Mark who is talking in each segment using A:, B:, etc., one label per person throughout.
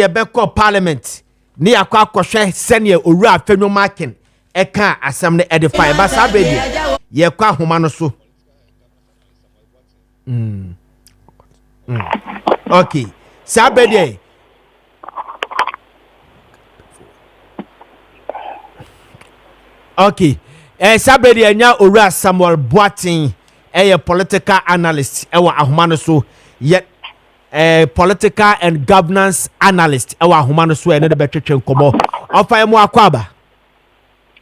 A: beko parliament ni akwa akohwe sene owura afenwo Maakye eka asem ne edify ba sabedi ye kwa homa no so okay sabedi okay sabedi enya owura Samuel Boatin political analyst ewa ahoma no so ye political and governance analyst ewa ahoma no so ene de betwetwe nkomo ofa emu akwaba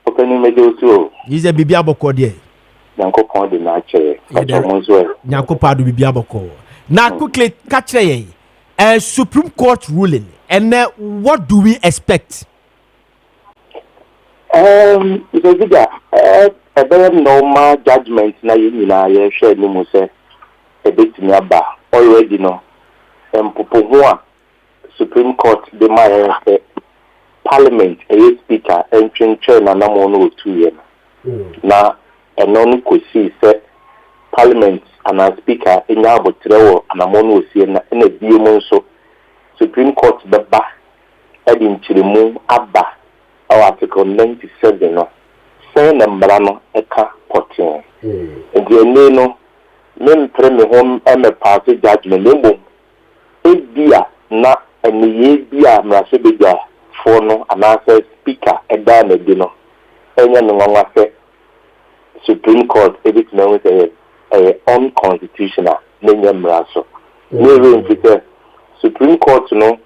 B: okani mejoso
A: yize bibia boko de
B: Nyankopon de na chere
A: Nyankopon do bibia boko na quickly catch ye Supreme Court ruling and what do we expect?
B: Ziega, a very normal judgment na ye share ni mo say e betimi aba already no popo Supreme Court de ma Parliament a speaker entering chair na mo no 2 years na eno ko see say Parliament and a speaker enya abotrewo na mo no sie na e bie mo so Supreme Court beba edin chirimu aba our article 97 no say number no eka 14 and the no men preme home pass judgment no ebia na eniye bia mrase beja for no anase speaker eda na di no enya no nwa say Supreme Court edit no say unconstitutional nenya mraso we really Supreme Court no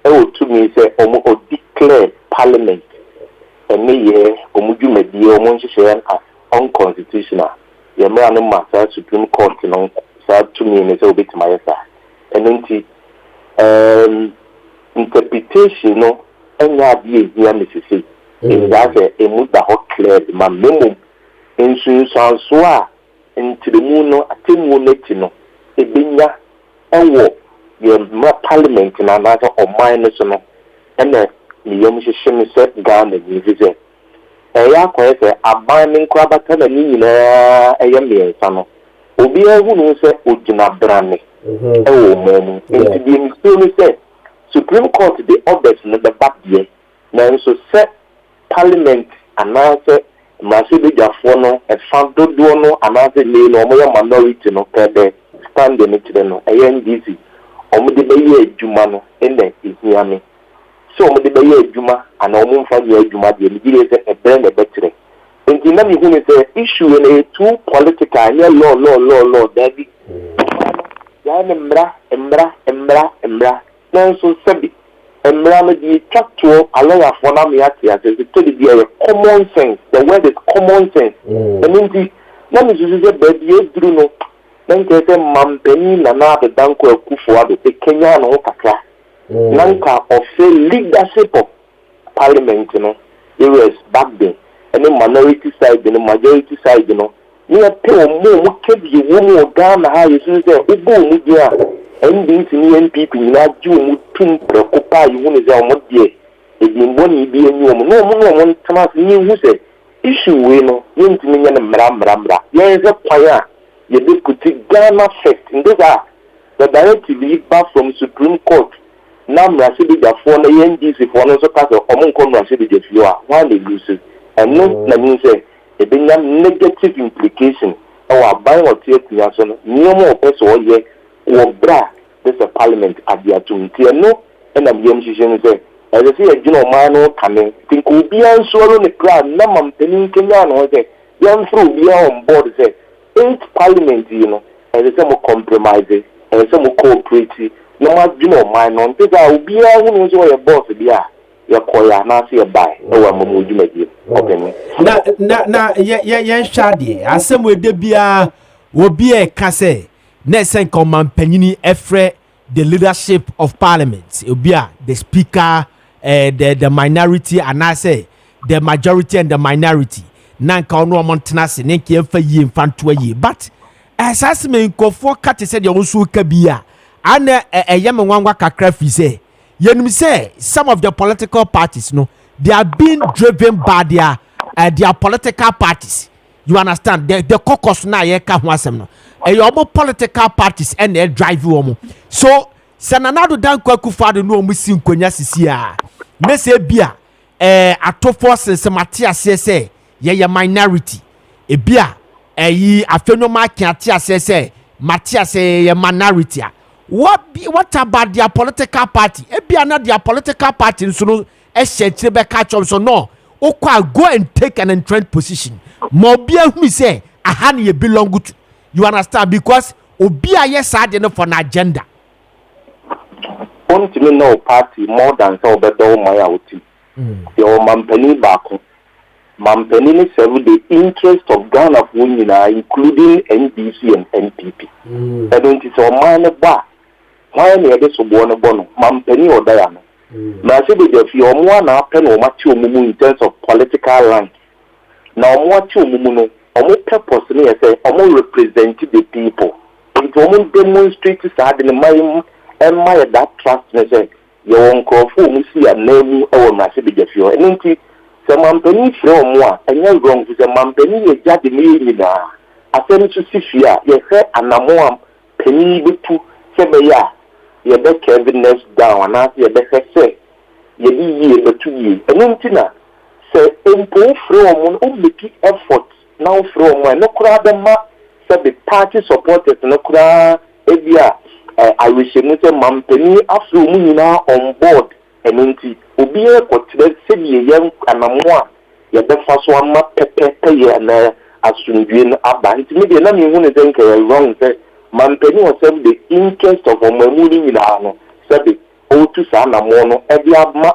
B: to me say omo declare Parliament and ye omudumedi omo share as unconstitutional ye mra no matter Supreme Court no say to me say obit my say and interpretation no enya bi ehia mesisi in that emu da ho clear ma memo insu so a into the moon no atemu neti no ebenya ewo ye ma Parliament na na o mine so no ene ni yom hihye se Ghana ni vize ya kwa se aban min kwa bata na ni nyina miensa no obi ahu no se ogina brane ewo memu nti bi mi so ni se Supreme Court the orders no the back there na so se Parliament anase Masibe Jafo no e fan dodo no anase le no mo ya minority no kede stand the meeting no NDC omo de beye adwuma no ene ihiame so omo de beye adwuma ana omo mfa ye adwuma de mi se ebe na betre nti na mi hu ni se issue na too political ya law dabi ya ne mra na so sabi mra no di twatwo alaya for na me ati ati to the common sense the word is common sense and nti na mi so se baby edru no nanka se mampeni na na de danko akufo ado e Kenya no kakra nanka of the leadership of Parliament no US back then and the minority side and the majority side no you pay mo kebi wo mo Ghana ha yesu se ubo mu dia NDC ni NPP na ju mu tum preocupa you ni za mo die e bi mboni bi enyu mo no tama ni hu se issue we no yentimi nya na mra ye ze kwaya ye be kuti Ghana first in those are the directive back from Supreme Court na mrasidi Jafo na NDC for no so pass omo nko mrasidi Jafo a one dey lose and no na mean say e be negative implication our buy or take ya so no nyomo person o ye wo bra this a Parliament adia tumti no and am yem shishin say as I say you know man no coming think obi an so no crowd na mampeni Kenya no say yan through be on board say 8th Parliament you know as I say mo compromise as I say mo cooperate no ma you know man no think obi an hu no so your boss bia ya koya na say buy e wa mo dwumadi okay
A: na ye shade asem we de bia obi e ka say na sen komampanyini efre the leadership of Parliament obi a the speaker the minority and I say the majority and the minority nanka ono montena se nenke emfa yi mfanto yi but asase me nkofo kate se de onso ka bia ana eyem nwanwa kakra fi se yenim se some of the political parties no they are being driven by their political parties. You understand? The caucus na ye ka ho asem no. Your political parties and they drive you. So Sananado dan kwaku fado no omusi nkonya sisi a me se bia atofo sense mate ase se ye minority ebia eyi afenyo Maakye ate ase se mate ase ye minority a what about their political party ebia na their political party nso no ehye be catch up so no go and take an entrenched position mo bia hu say aha na ye belong to you understand because obia yes ade no for an agenda
B: to me no party more than so bedo my outi your mampeni baako mampeni ni serve the interest of Ghana for nyina including NDC and NPP and it is o man ba why na yede so bo no bono mampeni odaya no na se be dey fi omo na pen o mati omumu in terms of political line na omo ati omumu no omo purpose ni say omo represent the people it omo demonstrate sa de my that trust me say you won call for me see a name or na se be dey fi o enti se mampeni fre omo a enye wrong se mampeni ye jade me ni na asem so sifia ye he anamo am peni betu se be ya ye be Kessben down and as ye be say ye di ye betu ye enuntina say empo from on make effort now from no kura dem ma say the party supporters no kura ebia I wish you say mampeni afro mu nyina on board enunti obi e kwotire se ye yen anamo a ye be fa so ama pepepe ye na asundue no aba nti me de na me hu ne den ka wrong say mampeni was the interest of omamuni nyina no sabe o tu sa na mo no e bia ma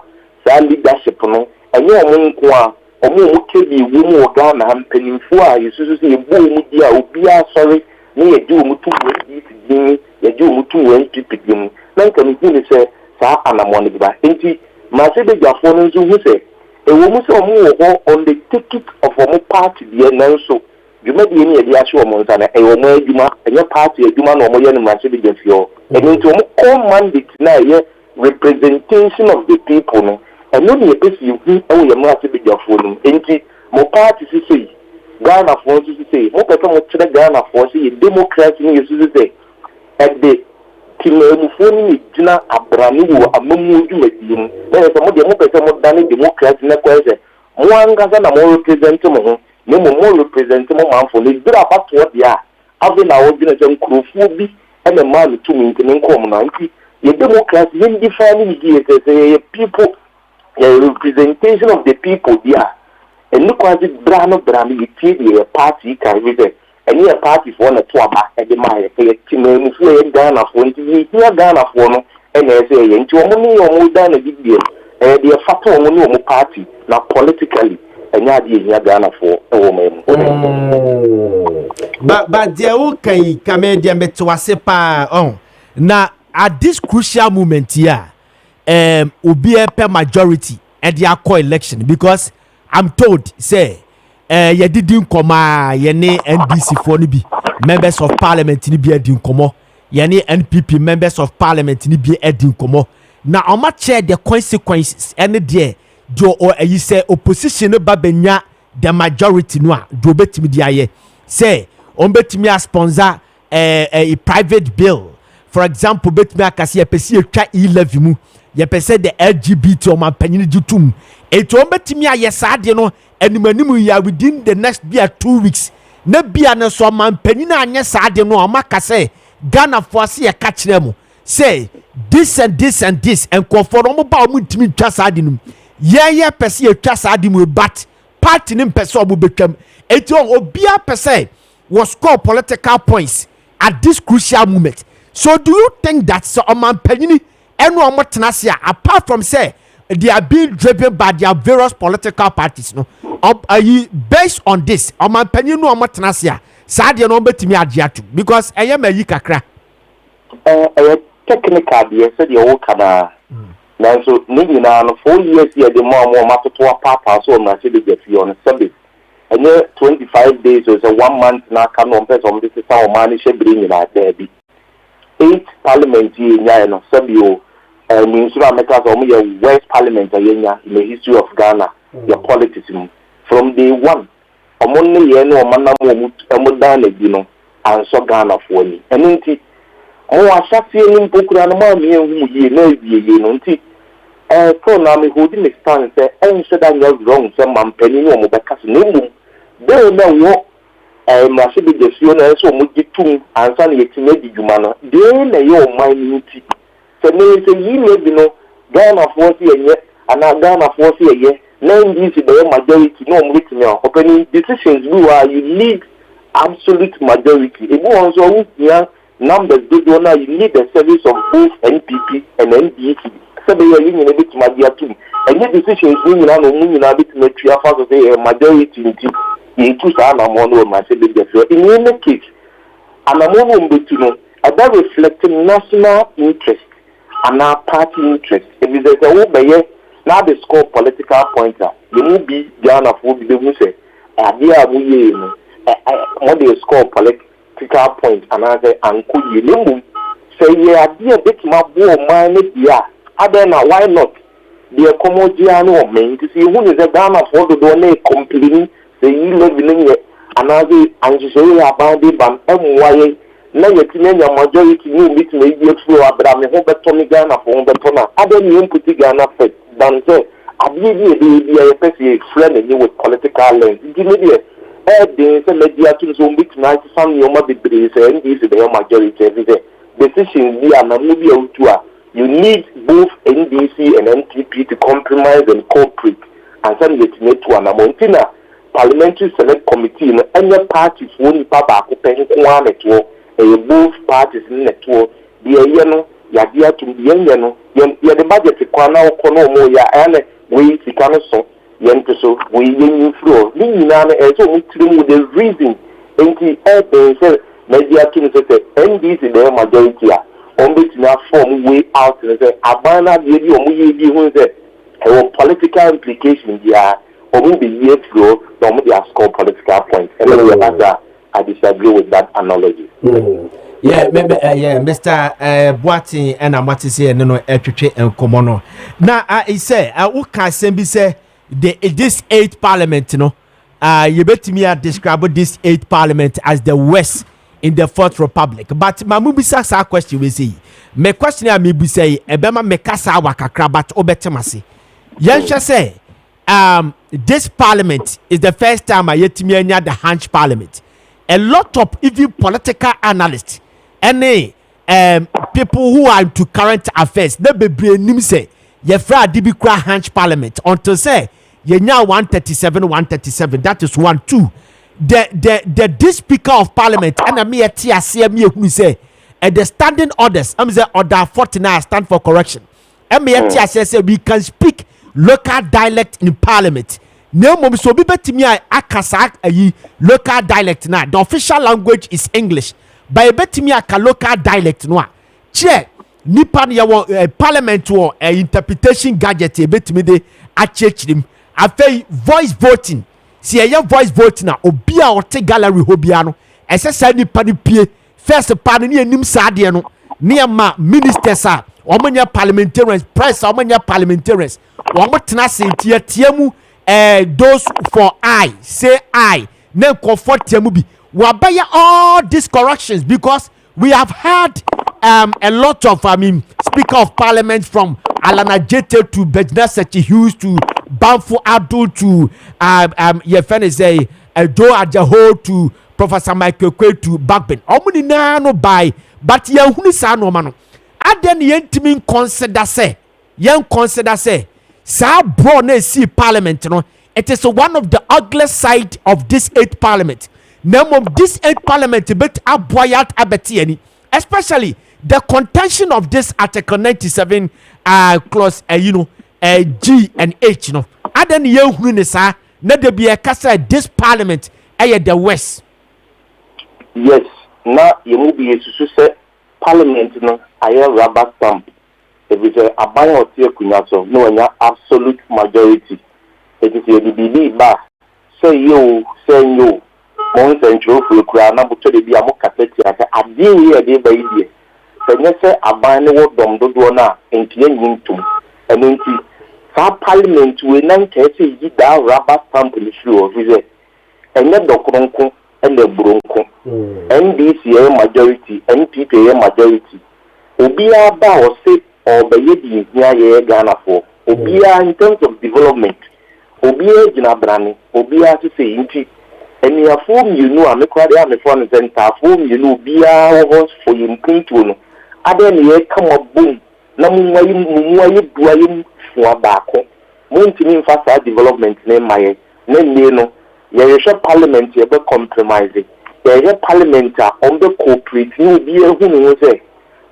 B: sa leadership no enye omonko a omo kebi wu mu oga na mpanimfo a yesusu se ebu mu di a obi a sorry ne ye di omu tu we di ye di omu tu we pipigim na nka mi hu ne se sa anamo ne ba enti ma se be jafo no nzu hu se e wo mu se omo wo on the ticket of omo party die na nso Juma di ni edi asho mo ntana e wo mo adwuma enye party adwuma na omo ye no manche bi defio eni nti omo mandate na ye representation of the people no eno ni epesi hu e wo ye mo ase bi defio no enti mo party sisi Ghana for sisi mo pese mo kire Ghana for sisi democracy ni yesu sisi e de kimemu foni ni gina abrani wo amamu adwuma di mu na ye mo de mo pese mo dane democracy na kwa se mo angaza na mo represent mo ho no more represent mo man for the bra part what dia ave na wo gina jam krofo bi e na man to me nti nkom na nti ye democracy ye define the say people the representation of the people dia and look at the brano brami the party can be there and your party for na to aba e de my e timemu fu e Ghana for nti ye Ghana for no e na say ye nti omo ni omo da na bibie e de fato omo ni omo party na politically enya di enya Ghana for women
A: but there who can comedy metwase pa on na at this crucial moment here obi per majority at the accord election because I'm told say ye didn't come ye ne NDC for ni bi members of parliament ni bi edin komo ye ne NPP members of parliament ni bi edin komo na oma share the consequences any there do or you say opposition no babenya the majority no do betimi dia ye say on betimi a sponsor a private bill for example betimi akase pesi etwa e-levy mu ye pese the LGBT o mampanyini jutum eto on betimi aye saade no animanimu ya within the next 2 weeks na bia na so mampanyini anye saade no amakase Ghana for ase ye ka kire mu say this and this and this and for no ba o mutimi twa saade no ye pese etwa saade mu but party nim pese obo betwam eto obia pese was score political points at this crucial moment. So do you think that so mampanyini eno omotenasia apart from say they are being driven by their various political parties no based on this mampanyini no omotenasia saade no betimi agiatu because eye mayi kakra
B: technical dey say dey work na na so ni na no 4 years here the more matoto papa so na say dey get you on service and 25 days or so 1 month na kan on person this is how man she bring na there be 8 parliament nya no sabio means to make us your West Parliament nya in the history of Ghana your politics from day one omonni ye no manam mo dan na bi no and so Ghana for ni and nti o ashafi ni mpokura no ma me ehu ye na ewie no nti so na me holding the stand say enso that you wrong say mampani no mo beka so nemu dey na wo ma se be defio na so mo gitum ansa na yetime di djuma no dey na ye o man ni nti se me say yi me bi no Ghana for see ye ana Ghana for see ye na ndi si the majority no mo litime opening decisions you need absolute majority e go on so here numbers do you need the service of both NPP and NDC so they are in a bit majority and the decisions we na no mu na bit metri afa so say majority into sana mono ma say be there in any case anamono mbetu no that reflecting national interest and our party interest if there is a way now the score political pointer you will be Ghana for be who say idea we no what they score political point and I say anko ye nemu say ye idea bit ma bo man dia adena why not the commodity no men to see who is a Ghana for the do complain say you live in here and I say and say about the ban why na yetinenya majority ni bit me be through abra me ho beto me Ghana for beto na adena you put Ghana first than say abie be a person friend with political lens media they say media to so bit night some yoma be say and this the majority every day decision be na no be out you need both NDC and NPP to compromise and cooperate and send it to an amontina parliamentary select committee no any parties woni pa ba ko pen ko aneto both parties in network the no ya dia to the no ya the budget kwa na ko no mo ya ene we sika no so yento so we yin flow ni nyina na so mo tirim the reason enti say media to say NDC the majority on betina form way out and say abana de bi omo ye bi hu say political implication dia omo be ye flow no mo dey score political points and I disagree with that analogy.
A: Yeah, maybe Mr. Boatin and Amati say no etwetwe enkomo no. Na I say who can say this 8th parliament no you betimi describe this 8th parliament as the worst in the 4th republic, but mamu bisa sa question we say me question am be say ebema me kasa wakakra but obetemase yenhwe say this parliament is the first time ayetimi anya the Hunch parliament. A lot of even political analysts and people who are into current affairs they be nim say ye fra dibi kra Hunch parliament until say ye nya 137 that is 1-2 the speaker of parliament and me tia me who say the standing orders am say order 49 stand for correction and me tia say we can speak local dialect in parliament. No mom so be betimi akasa ayi local dialect na the official language is English but betimi aka local dialect no a che nipa no parliament wo interpretation gadget e betimi de achechirim afei voice voting si ye voice voting na obi a ote gallery hobia no esesa nipa ni pie first pa ni anim saade no ne ma ministers a omanya parliamentarians press omanya parliamentarians omo tena sentia tiamu those for I say I then comfort bi wabaya all these corrections because we have had a lot of speaker of parliament from Alana Jete to Bejna Sechi Hughes to Banfu Abdul to your friend say Do Ajaho to Professor Michael Kwe to Backben omuni na no by but yan huni sa no ma no aden yentimi consider say sa bro na see parliament no it is one of the ugliest side of this 8th parliament. Name this 8th parliament bet aboyat abetiani especially the contention of this article 97 clause G and H no aden ye hunu ne sa na de be kasa this parliament the west.
B: Yes, na yemu be yesusu say parliament no aye rubber stamp. If it's a buy or tear kunyaso, no one absolute majority. It is a BB bar. Say you, one central for Kurana, but to be a more capacity. I did hear a day by day. Then you say a buy no dom do na and clean to. And then see, parliament will not say you down rubber stamp in the shoe of his and then the Kronko and the Bronco. NDC majority, NPP majority. Obia ba or say or be ye near Ghana for Obia in terms of development. Obia Jinabrani, Obia to say inti. And you are form you know, I'm a quite a phone center form you know, be our for you print. Other near come up boom. Namu Dwayim for Bako. Mountain fast development name my name, you know. There parliament, you ever compromising. There parliament on the corporate, you be a who say.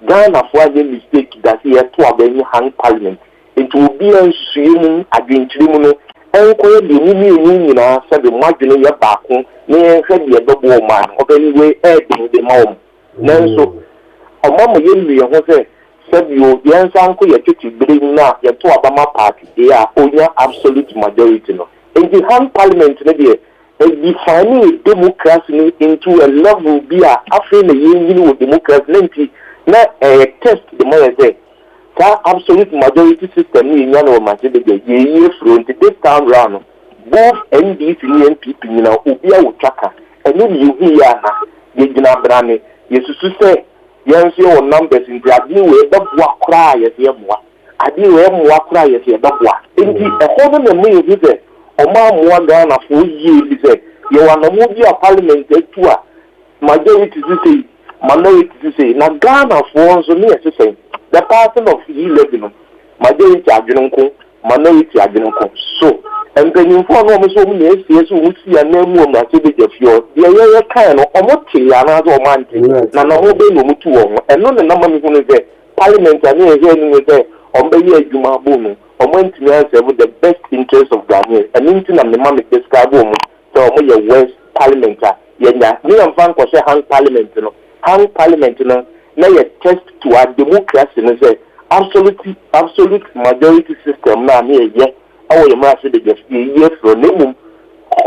B: Ghana for a mistake that he has to obey hang parliament. It will be a swim against Limuno. Uncle, the Mimi, said the margin your back, near the double man, of any way, adding the mom. Nanso, a mamma, you say, said you, young uncle, your kitty, bring now, your two Obama party, they are only absolute majority. In the hang parliament, defining democracy into a level be after the union with democracy. Not a test the more say that absolute majority system in Yano Macedonia year front this time round both NDC and people Ubia Uchaka and then you hear the Ginabrani yes to say yes your numbers in the way the cry as your moi I do more cry as your dog in the whole of me is it Oma more Ghana for years is you are no movie of parliament tour majority to say minority to say na Ghana for so near to say the person of E11 majority adwonko minority adwonko so and then you for no so many years we see a name of na se be jefio the kind of omote ana do manti na na ho be no mutu wo and no na ma me hu say parliament na here ni say on be ye adwuma bo no omontimi answer with the best interest of Ghana and into na me ma me describe wo so omo ye west parliament yenya me am fan ko say hang parliament no hang parliament no na ye test to a democracy no say absolute majority system na me ye awo ye ma say the just ye from nemum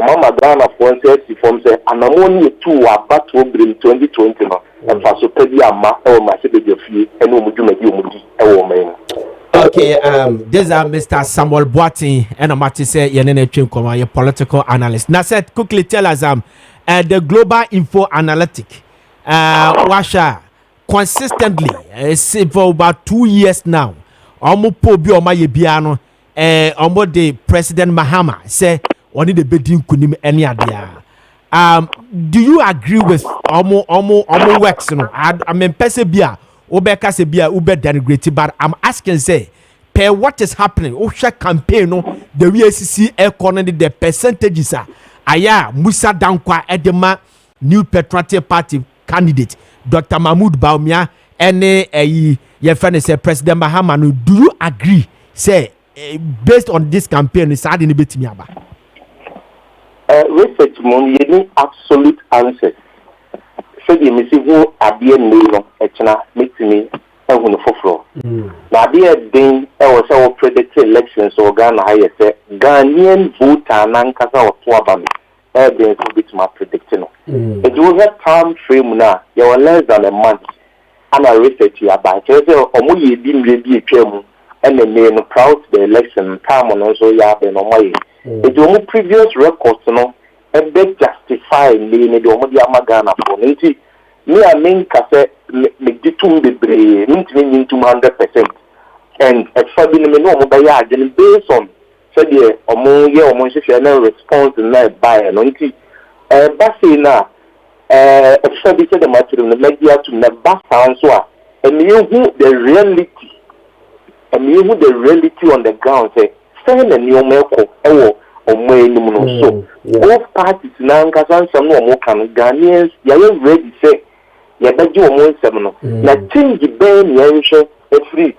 B: mama Ghana for say from say anamoni tu abato brim 2020 no and fa so pedi ama e ma say the fie ene omudumadi omudi e wo man.
A: Okay, this is Mr. Samuel Boatin, and I'm about to say you're political analyst. Now, said quickly tell us the Global Info Analytic, Washa consistently for about 2 years now. Almost pobi o maye biano, almost the President Mahama say only the bedding kunim any idea. Do you agree with almost works? No, I mean, Pesebia. Obeka sebia ube denigrate, but I'm asking say per what is happening Osha campaign no the WACC economy the percentages are aya Musa Dankwa Edema New Patriotic Party candidate Dr. Mahmoud Baumia and your friend say President Mahama. Do you agree say based on this campaign is adding a bit me aba
B: research mon you need absolute answer. So the misivo abie no etna metimi ehunu foforo na abie den e wo se wo predict elections o Ghana ha ye se Ghanaian voter nan kasa o to aba me e be so bit ma predict no it was a time frame na you were less than a month and a research ya ba say omo ye bi mre bi etwam and no proud the election time on so ya be no moye it was previous records no and they justify the Omodia Ghana for me. I mean, me ditum be brave, mean 200%. And at Fabian Meno, based on said ye, among your emotional response in that by an auntie. Bassina, at Fabi said the matter in the media to never sound so. And you who the reality, on the ground say, send a new milk. So both parties now can some more Ghanaians you ready say you bet you more seminal. Now change the ban every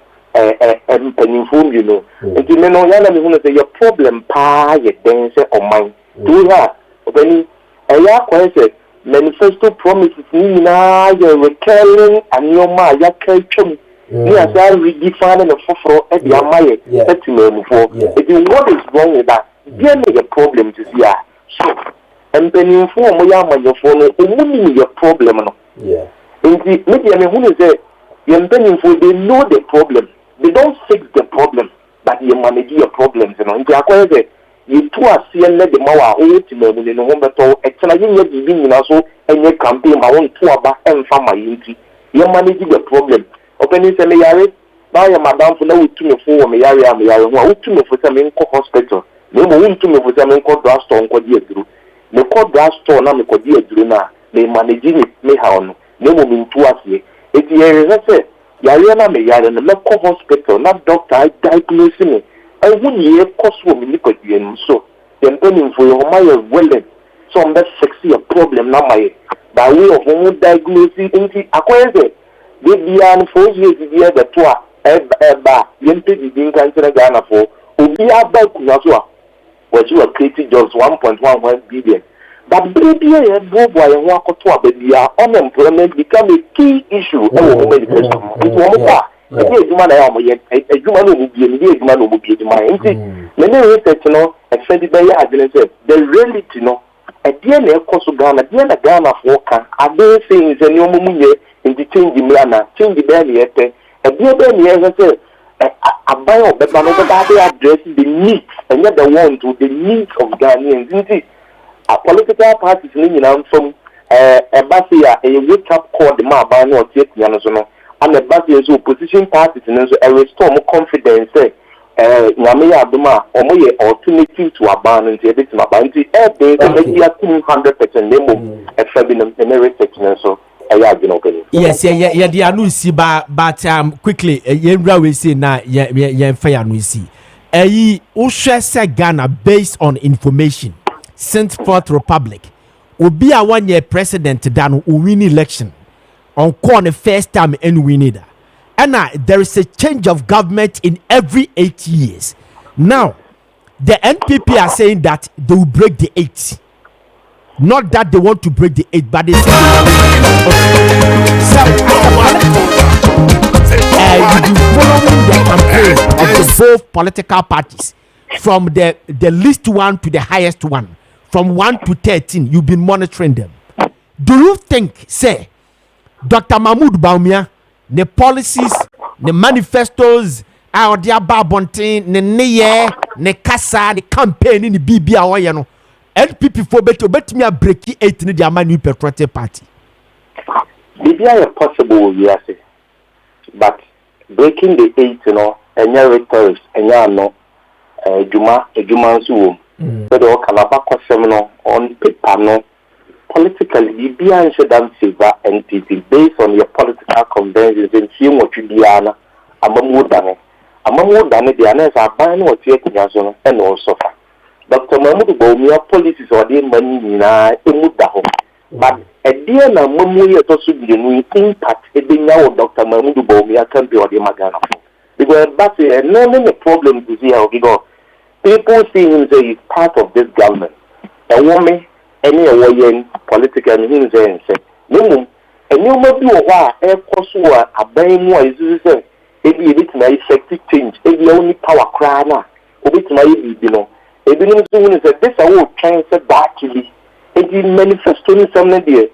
B: inform you know. And you know yana say your problem pa ye dance on mine. Do that when a question manifesto promises ni na you recurring and your ma ya kaichum. Yes, I redefine the foforo at the amaye that you know before. What is wrong with that? There may be a problem to see. So, and when you inform your phone, only your problem. Yeah. In the media, who is there? You're they know the problem. They don't fix the problem, but you manage your problems. You know, you two are seeing the Mawa ultimately in the home at all. Actually, you're giving also and your campaign. I want to about and from my unity. You're managing the problem. opening say me yare na ya madam for na wutumi for me yare am yare ho wutumi for say me nko hospital me mo wutumi for say me nko drugstore nko di aduru me ko drugstore na me ko di aduru na me manage me ha ono me mo mintu asie eti yare say yare na me yare na me ko hospital na doctor diagnose me I wouldn't hear cost for me because you so then penning for your my willing some that sexy a problem now my by way of home diagnosing into acquire the an 4 years the tour eba yente the din cancer Ghana for obi about kunaswa was you are creating jobs 1.11 billion but baby a boy and walk to a baby unemployment become a key issue over many person it's one Edwuma na ya mo ye edwuma no mu bie ni edwuma no mu bie di man nti me ne research no e fe di be ya adene say the reality no e die na ekoso Ghana die na Ghana for kan ade things any omumunye nti change me na change be na yete e die be na ye say abayo be ba no be address the needs and the want to the needs of Ghanaians nti a political parties ni nyina from e ba say a wake up call the ma ba no tie tia no so no and the back is opposition parties and so restore more confidence nyame ya adoma omo ye alternative to abandon the bit ma banti they 200% nemo efabi no research so
A: yes the anu si but quickly yenra we say na ye fa ya no si wo hwe Ghana based on information since Fourth Republic obi a one year president dan o win election on call the first time and we need that. And there is a change of government in every 8 years. Now, the NPP are saying that they will break the 8. Not that they want to break the 8, but they say you've been following the campaign of the both political parties from the least one to the highest one, from 1 to 13. You've been monitoring them. Do you think, say, Dr. Mahmoud Bawumia, the policies, the manifestos, out there babontin, the neye, the kasa, the campaign in the BB awayano, NPP for bet me a break 8 in the Amani Patriotic Party.
B: BB is possible, yes, but breaking the 8, you know, and your rhetorics, and you know, Juma Zoom, but all Kalabako seminar on paper, no. Politically, the BI should favor NPP based on your political conventions and see what you do. Amamu Dane, the honors are buying what you have and also. Dr. Mahmoud Bawumia policies or the money in a mudaho. But a dear Namu yet also be new impact a being now Dr. Mahmoud Bawumia can be or the Magana. Because that's a problem to see how we go. People see him say he's part of this government. A woman. Any away political means and say, no, and you may do a while, air course, a brain was say, maybe a bit my effective change, maybe only power cry now, a bit my you know. A bit soon is that this I will transfer back to me. It is manifesting some idea.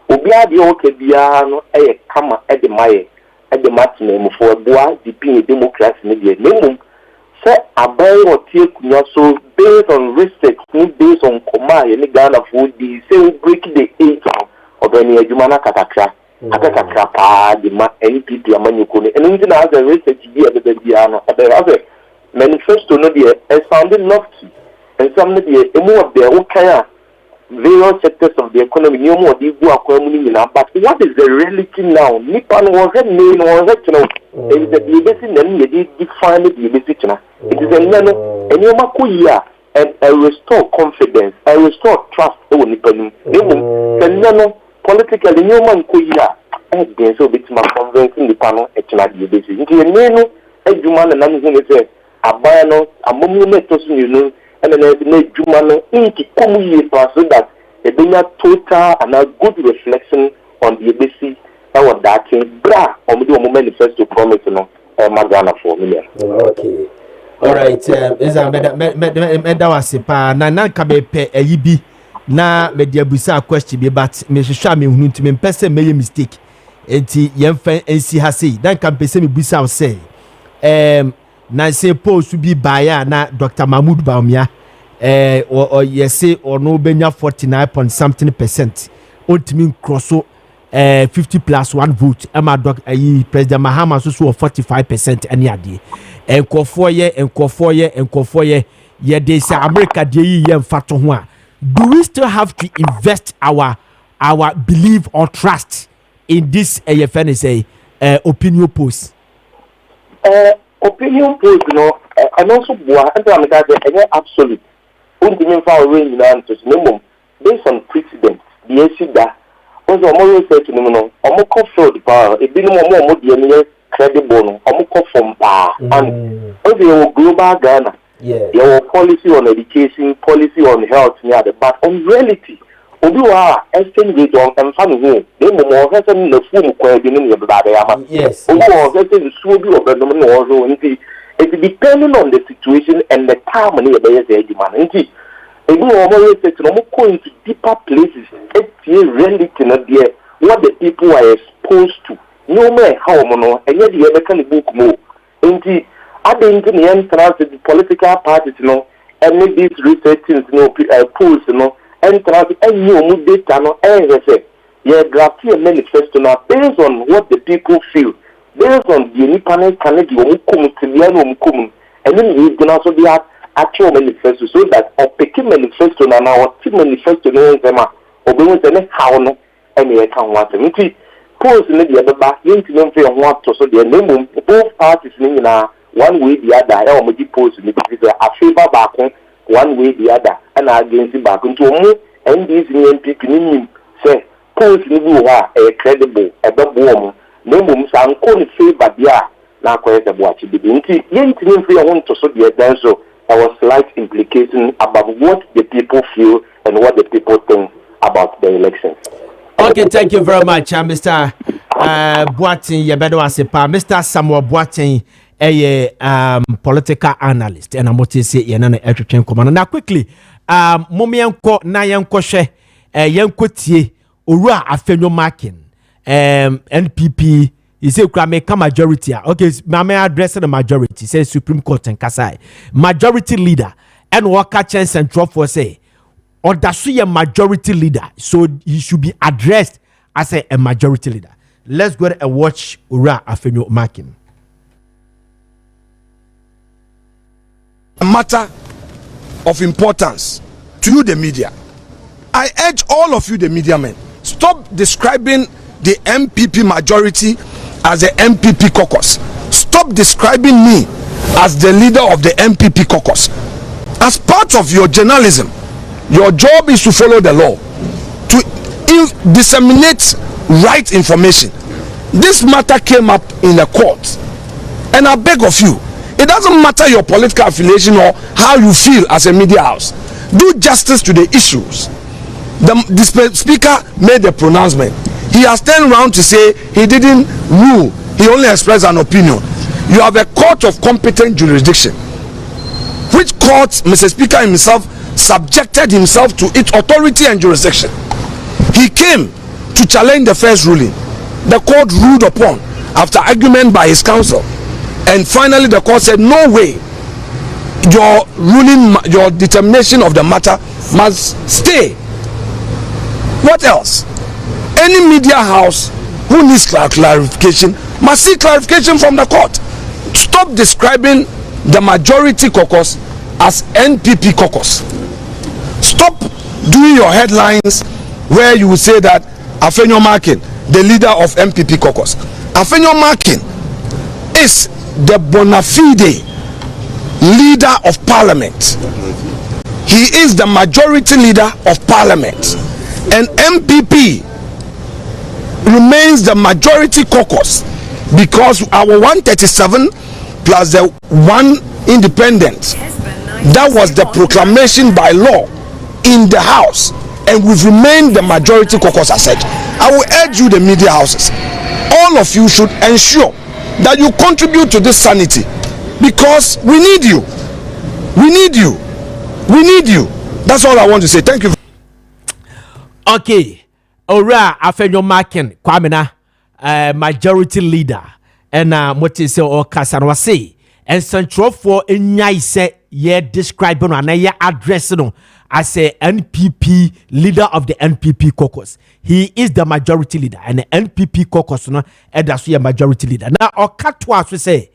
B: Obia the okay, Biano, a come at the Maya, at the matinee for a boy, the democracy media. No, say a buy or take so based on research, based on Koma, and Ghana food, the same break the 8 of any Jumana Katakra, Akatakra, the NPP, Amanukuni, and even as a research here, the Diana, the other manifesto, no dear, and sounded lofty, and some of the more of their okay, various sectors of the economy, no more, they go acquiring now. But what is the reality now? Nippon was a name or a is that the basic name they define the basic. It is a nano, and you makuya, and I restore confidence, I restore trust over Nippon. And nano, politically, no man kuya, and then so it's my convincing the panel at the basis. Into a nano, a human and anything is a biano, a monumental, you know. And then they Jumano into so that they bring a total and a good reflection on the ABC that was that bra or the manifesto promise no Magana for me.
A: Okay. All right. Is a medawasipa na kabe pe yibi na media busa question but me hwehwa me hunu ntime mpese me mistake enti yemfa ensi ha sei dan kan pese me busa say na say post bi baya na Dr. Mahmoud Bawumia or yes say or no benya 49 point something %. Ultimate crosso 50+1 vote. Emma President Mahama so 45% any ade. And Kofoye. Yeah, they say America de fato ho. Do we still have to invest our belief or trust in this say opinion polls?
B: Opinion polls, and also absolute. Based on precedent, the SIDA was almost said to them, the power, it didn't more credible, from power, and global Ghana. Your policy on education, policy on health, but on reality, Obiwa exchange rate on and family, they more than the full question in your body. Yes, it's depending on the situation and the time when you're demand. We always say to go into deeper places. It's really cannot be what the people are exposed to. No matter how mono, and yet the other can book more. Indeed, I think in the entrance of the political parties, and make these research polls, entrance and new data, and they say, yeah, draft a manifesto now based on what the people feel, based on the independent Canadian, and then you can also be actual manifesto, so that a picking manifesto and our team manifesto knows them or be how no any account want to polls in the other back, you don't feel want to so the name both parties in one way the other, or maybe polls in the favor back one way the other, and against the back into a and these people say polls in a credible, a bad woman, name some calling favor, yeah, now quite a watch it. Yen want to so the answer. There was slight implication about what the people feel and what the people think about the elections.
A: Okay, thank you very much, Mr. Boatin. Mr. Samuel Boatin, a political analyst, and I'm going to say now quickly, Momianko na yanko she, yanko tie, Ura afenyo marking, NPP. He said, "Make a majority." Okay, my address the majority. Say Supreme Court and Kasai majority leader and Waka Chance and Trump for say, or that's a majority leader, so he should be addressed as a majority leader. Let's go and watch Ura Afenyo marking.
C: A matter of importance to you, the media. I urge all of you, the media men, stop describing the MPP majority as the MPP caucus. Stop describing me as the leader of the MPP caucus. As part of your journalism, your job is to follow the law, to disseminate right information. This matter came up in the court, and I beg of you, it doesn't matter your political affiliation or how you feel as a media house, do justice to the issues. The speaker made the pronouncement. He has turned around to say he didn't rule, he only expressed an opinion. You have a court of competent jurisdiction, which court Mr. Speaker himself subjected himself to its authority and jurisdiction. He came to challenge the first ruling. The court ruled upon after argument by his counsel, and finally the court said, no way, your ruling, your determination of the matter must stay. What else? Any media house who needs clarification must see clarification from the court. Stop describing the majority caucus as NPP caucus. Stop doing your headlines where you will say that Afenyo Markin, the leader of MPP caucus. Afenyo Markin is the bona fide leader of parliament. He is the majority leader of parliament, and MPP remains the majority caucus because our 137 plus the one independent, that was the proclamation by law in the house, and we've remained the majority caucus as such. I will urge you, the media houses, all of you should ensure that you contribute to this sanity, because we need you. That's all I want to say. Thank you.
A: Okay, Ora Afenyo Markin Kwamena, majority leader, and what is or Kasanwa say, and central for in say ye describing and ye addressing as a NPP leader of the NPP caucus. He is the majority leader, and the NPP caucus no that's a majority leader. Now, Okatwa we say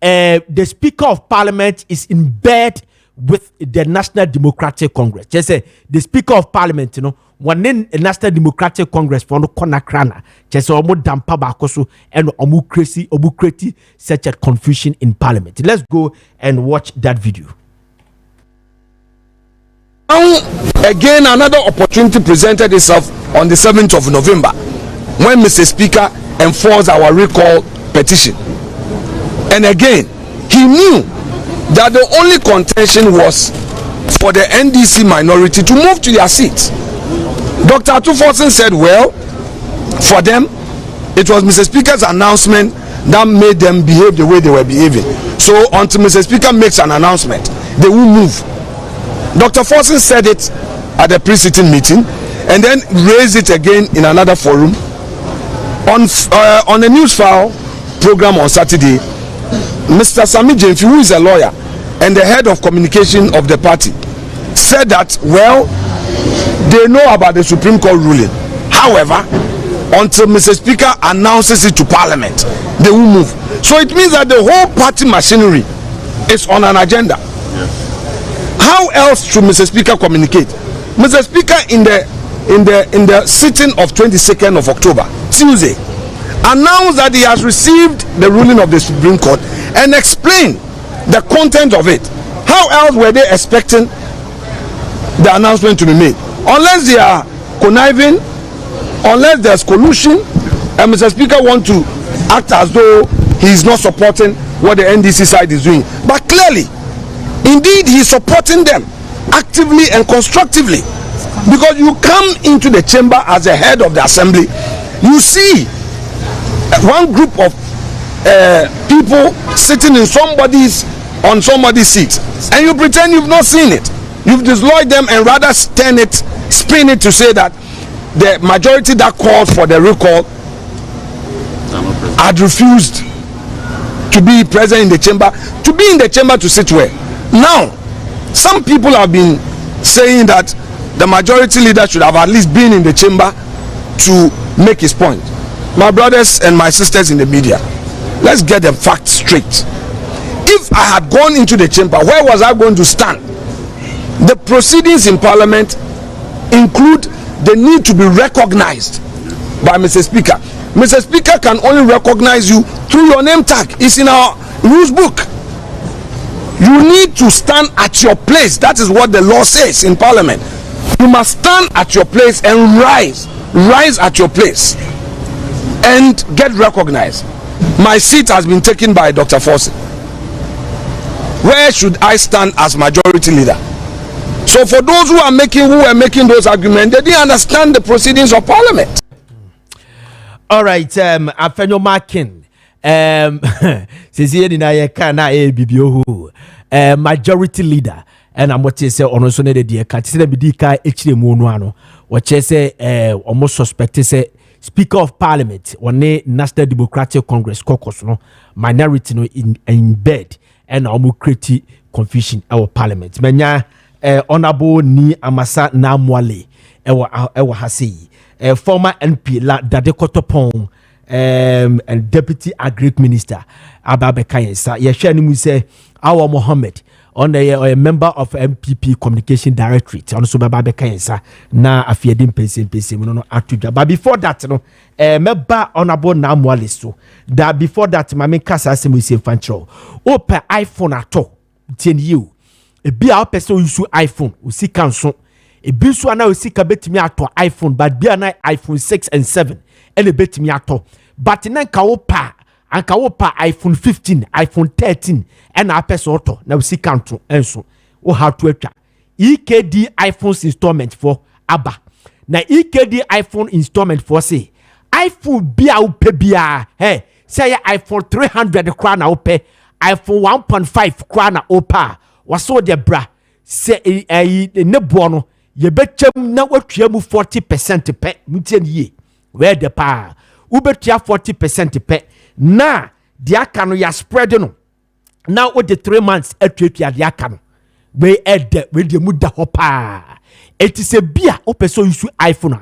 A: the Speaker of Parliament is in bed with the National Democratic Congress. Just say the Speaker of Parliament, one in National Democratic Congress for no konakrana. Just say omo dampa bakoso and omu create such a confusion in Parliament. Let's go and watch that video.
C: Again, another opportunity presented itself on the 7th of November when Mr. Speaker enforced our recall petition. And again, he knew that the only contention was for the NDC minority to move to their seats. Dr. Atuforsen said, well, for them, it was Mr. Speaker's announcement that made them behave the way they were behaving. So until Mr. Speaker makes an announcement, they will move. Dr. Forsen said it at the pre-sitting meeting and then raised it again in another forum. On a news file program on Saturday, Mr. Sami Jemfi, who is a lawyer and the head of communication of the party, said that, well, they know about the Supreme Court ruling. However, until Mr. Speaker announces it to Parliament, they will move. So it means that the whole party machinery is on an agenda. How else should Mr. Speaker communicate? Mr. Speaker, in the sitting of 22nd of October, Tuesday, announced that he has received the ruling of the Supreme Court and explained the content of it. How else were they expecting the announcement to be made? Unless they are conniving, unless there's collusion, and Mr. Speaker wants to act as though he is not supporting what the NDC side is doing. But clearly, indeed, he is supporting them actively and constructively, because you come into the chamber as the head of the assembly, you see one group of people sitting in on somebody's seat, and you pretend you've not seen it. You've dislodged them and rather spin it to say that the majority that called for the recall had refused to be present in the chamber, to sit where. Now, some people have been saying that the majority leader should have at least been in the chamber to make his point. My brothers and my sisters in the media, let's get the facts straight. If I had gone into the chamber, where was I going to stand? The proceedings in Parliament include the need to be recognized by Mr. Speaker. Mr. Speaker can only recognize you through your name tag. It's in our rules book. You need to stand at your place. That is what the law says in Parliament. You must stand at your place and rise at your place and get recognized. My seat has been taken by Dr. Forsen. Where should I stand as majority leader? So for those who were making those arguments, they didn't understand the proceedings of Parliament.
A: All right, Afenyo Maakye. Majority leader, and I'm what you say on also the dear cat. Say bidika echire mu no ano. What you say almost suspect say Speaker of Parliament one National Democratic Congress caucus no minority no in bed and almost create confusion our Parliament. Menya honorable ni Amasa Namwale ewa hasi former NP la Dade Kotopon and Deputy Agric Minister Ababe Kayensa. Yeshua ni mu say our Mohammed on a member of MPP Communication Directorate also Ababe Kayensa na afiedim pese no atuja. But before that no meba honorable Namwale so that before that mame kasa asem we say fancho open iPhone ato tien you e bia person use iPhone usi kanso e bisu ana usi ka betimi ato iPhone but bia na iPhone 6 and 7 ele betimi ato but nan ka opa anka wopa iPhone 15 iPhone 13 and a person auto na usi kanto enso o how to atwa EKD iPhone installment for aba na EKD iPhone installment for say iPhone bia upe bia hey say iPhone 300 kwa na upe iPhone 1.5 kwa na opa waso de bra se ne bono ye betwam na watwa mu 40% pe mutie ye where the pa ubetua 40% pe na de aka no ya spread no now with the 3 months atwa de aka no we ede we de mu da ho pa it is a bia opeso use iPhone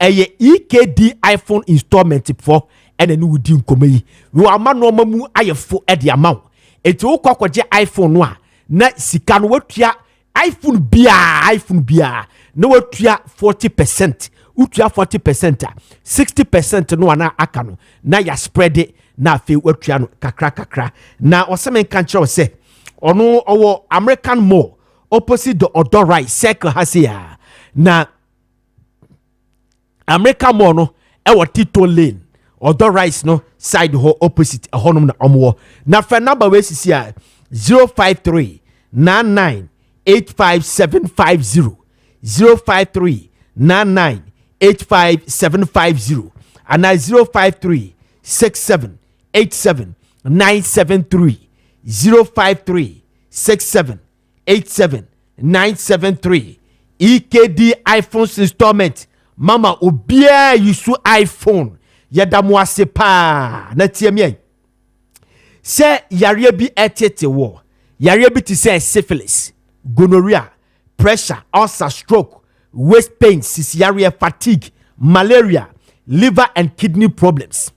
A: eye EKD iPhone installment for ene no wudi nkoma yi we ama no mamu ayefo ede ama eti wo kwakwaje iPhone no a na sika no watua iPhone bia na watua 40%. Utua 40%, 60% no ana aka no na ya spread it na fe watua no kakra na oseme kan kire say ono owo American Mall opposite the Odor Right Circle hasia na American Mall no e wo Tito Lane Odor Right no side ho opposite honum na omwo na fe number we sisi a 053 99 85750 053 99 85750 and 053 67 87 973 053 67 87 973 EKD iPhone installment mama obia yusu iPhone yadamu ase pa na tiemie se yare bi etete wo yare bi ti say syphilis gonorrhea pressure ulcer stroke waist pain, cesarean fatigue, malaria, liver and kidney problems.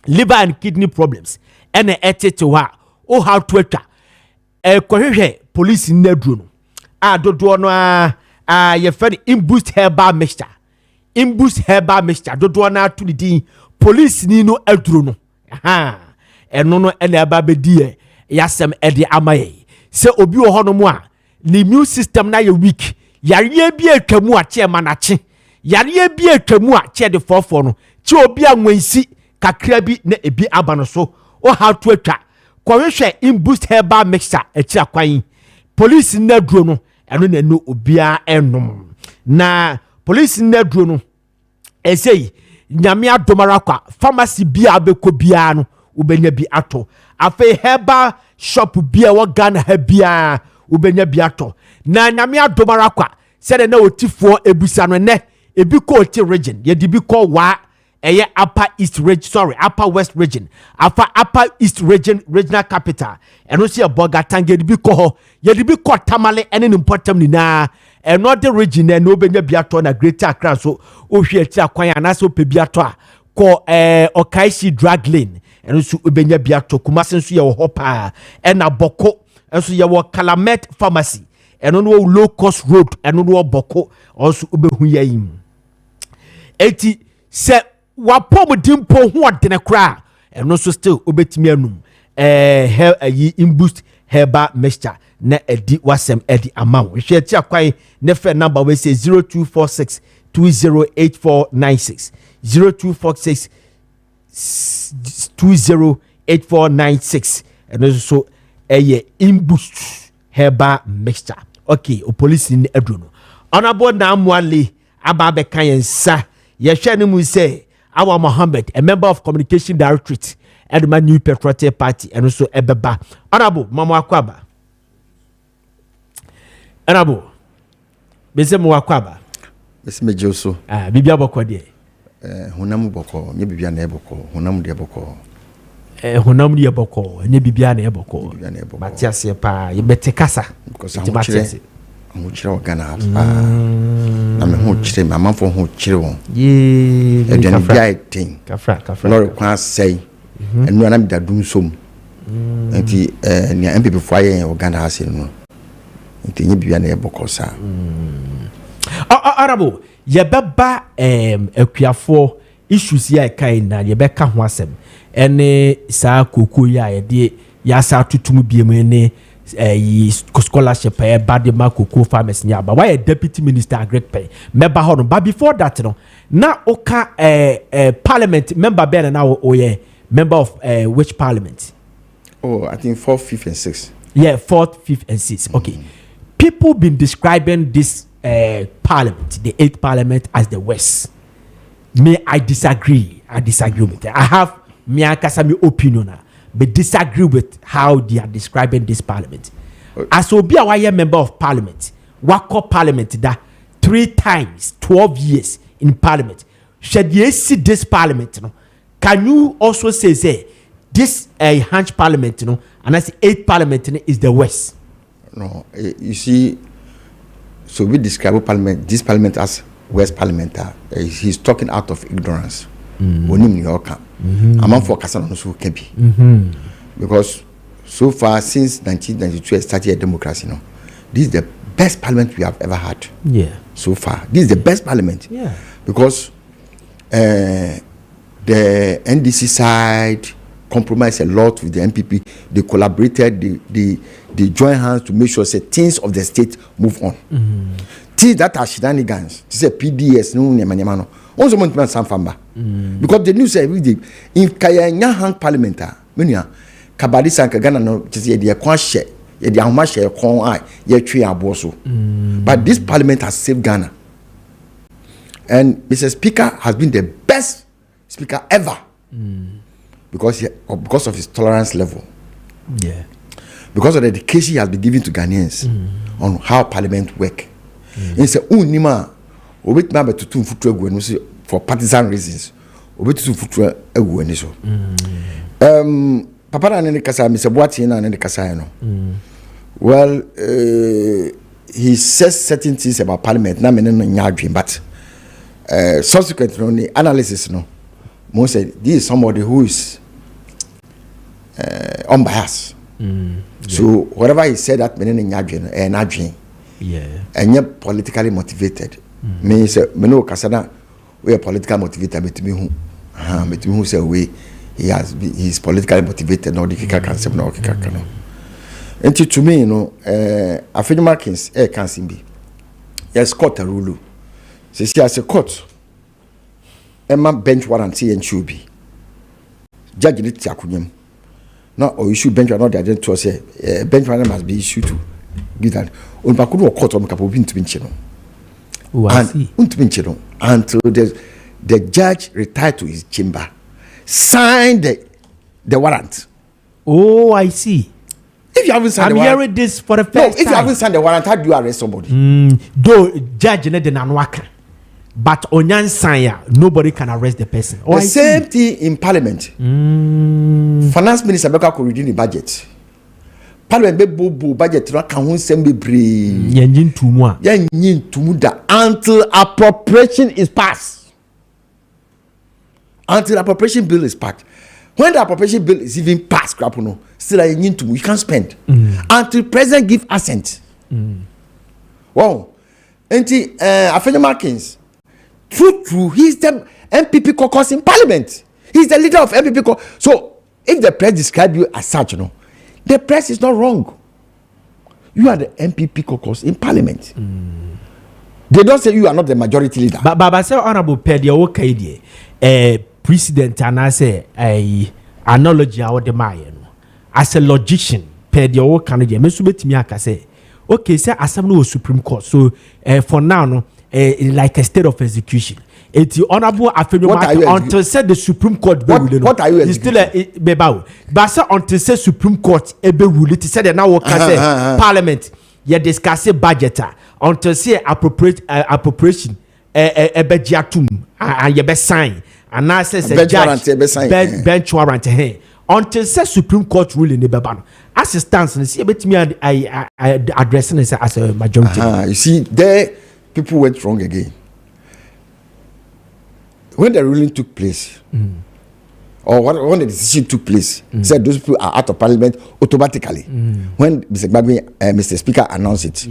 A: And etete o how to eta police in Nedruno. Do no ye fed imboost herbal mixture. Do na to the police ni no edruno. And no and ababedi yasem edi amaye. Se obi o hono mo a the immune system na ye weak. Yariye bi atwamu a che manache yariye bi atwamu a che de fofo no che obi anwansi kakra bi na ebi abano so o how to atwa kwehwe imboost herbal mixture achi akwan police na duro no eno na no obia enom na police na duro no esei nyame adomara kwa pharmacy bia abeko bia no ubenya bi ato afi herbal shop bia wo Ghana ha bia ubenya biato na nyame adomara kwa sede na otifo ebusa no ne ebi ko oti region ye di bi ko wa eye upper west region upper east regional capital eno se boga tange di bi ko ho ye di bi ko tamale ene ni importam ni na eno de region na no obenya biato na greater Accra so ohwe ati akwan anase ope biato a ko Okaishi drug lane eno so obenya biato Kumasi nso ye wo hopa ena boko enso ye wo Calamet pharmacy eno no low cost road eno no boko also obehu yayim eti se wapom dimpo ho odene kra eno so still obetimi anum imboost herbal mixture na edi wasem edi amount we share ti akwai ne fe number we say 0246 208496 0246 208496 eno so imboost herbal mixture. Okay, o police in Edruno. Honorable Namwale Ababe Kayensa. Yeshanimu say our Mohammed, a member of Communication Directorate and my new Patriotic Party, and also Ebeba. Honorable Mama Kwaba. Honorable Besemo Wakwaba.
D: Besme Joso.
A: Bibia Boko de.
D: Hunamu Boko, Nibia Neboko, Hunam de Boko.
A: Honam ni eboko ne bibia na eboko matiase pa ye betekasa
D: because I'm chire Ghana na me ho chire mama fo ho chire won
A: ye
D: eduan bia tin
A: kafra
D: no kwa sei enu na me da dum som enti ni MPP fo aye Ghana ase no enti ye bibia na eboko sa
A: arabo ye beba akuafo issues ya kai na ye beka ho asem ene sa koko ya ye ya sa tutum biemu ne scholarship bade ma koko farmers nya ba why deputy minister agric pay member ho no but before that no na oka parliament member ben na oye member of which parliament?
D: Oh, I think 4th, 5th and 6th.
A: Yeah, 4th, 5th and 6th. Okay. People been describing this parliament, the 8th parliament, as the West. I disagree with it. I have my opinion, but disagree with how they are describing this parliament. As Obi Awaye member of parliament, Wako parliament that 3 times, 12 years in parliament. Should you see this parliament? No? Can you also say this Hanch parliament, and that's 8th parliament is the West?
D: No. You see, so we describe this parliament as West Parliamentary. He's talking out of ignorance. Onim New York. Among for Kassan also can be. Because so far since 1992 I started a democracy now. This is the best parliament we have ever had.
A: Yeah.
D: So far. This is the best parliament.
A: Yeah.
D: Because the NDC side compromised a lot with the MPP. They collaborated, they joined hands to make sure that things of the state move on. Things that are shenanigans, this is PDS, no. Also, because the news every day in Kayanya Hang Parliament, Munia, Kabadisa and Kagana, no, just the Aquashe, the Amashe, Kong Eye, Yetri Aboso. But this parliament has saved Ghana. And Mr. Speaker has been the best speaker ever because of his tolerance level.
A: Yeah. Because
D: of the education he has been giving to Ghanaians on how parliament work. He said, Unima, Obit Maba to two foot for partisan reasons. Obit to foot so. Papa and the Kasa, Mr. Boatin and the Kasayano. Well, he says certain things about parliament, not in dream, but subsequently, on the analysis, no, most said this is somebody who is unbiased. So whatever he said that meaning in dream, and yet politically motivated. Me say me no kasana we are politically motivated, but me who say we he's politically motivated. No, the kika concept no kika no. And to me, you know, Afeni Markins can't be. Yes, court a rule. So she has a court. Emma bench warranty and should be. Judge it yakunyem. No, or issue bench warrant not the agent to say bench warrant must be issued to give that. On bakudu court on kapobin to bincheno. Until the judge retired to his chamber, signed the warrant.
A: Oh, I see.
D: If you haven't signed
A: I'm
D: the warrant,
A: hearing this for the first time.
D: If you haven't signed the warrant, how do you arrest somebody?
A: Though judge ne de nanwaka, but onyan sign nobody can arrest the person.
D: Oh, the same thing in Parliament. Finance Minister Beka could redeem the budget. Parliament be bobo budget no kan ho nsem bebre.
A: Yanyin tumu a.
D: Yanyin tumu da until appropriation is passed. Until appropriation bill is passed. When the appropriation bill is even passed, no, still yanyin tumu, you can't spend. Until president give assent. Wow. Enti Afeni Markins, true, he's the MPP caucus in Parliament. He's the leader of MPP caucus. So if the press describe you as such, no, the press is not wrong. You are the MPP caucus in Parliament. They don't say you are not the majority leader.
A: But I say honorable Pedia okay president and I say analogy our the Mayan as a logician Pedia okay me subet me aka say okay say assembly was Supreme Court. So for now no like a state of execution. It's the honorable Afeni until said the Supreme Court be rule.
D: What are you
A: executing? Still a beba. But say until say Supreme Court be rule. It said now what say Parliament you discuss budget until say appropriation bejiatum and you be sign and now says bench warrant until say Supreme Court rule in the beba. As it stands, see bet me I addressing it as a majority.
D: You see there people went wrong again. When the ruling took place, or when the decision took place, said those people are out of Parliament automatically. When Mr. Gbagbe, Mr. Speaker announced it,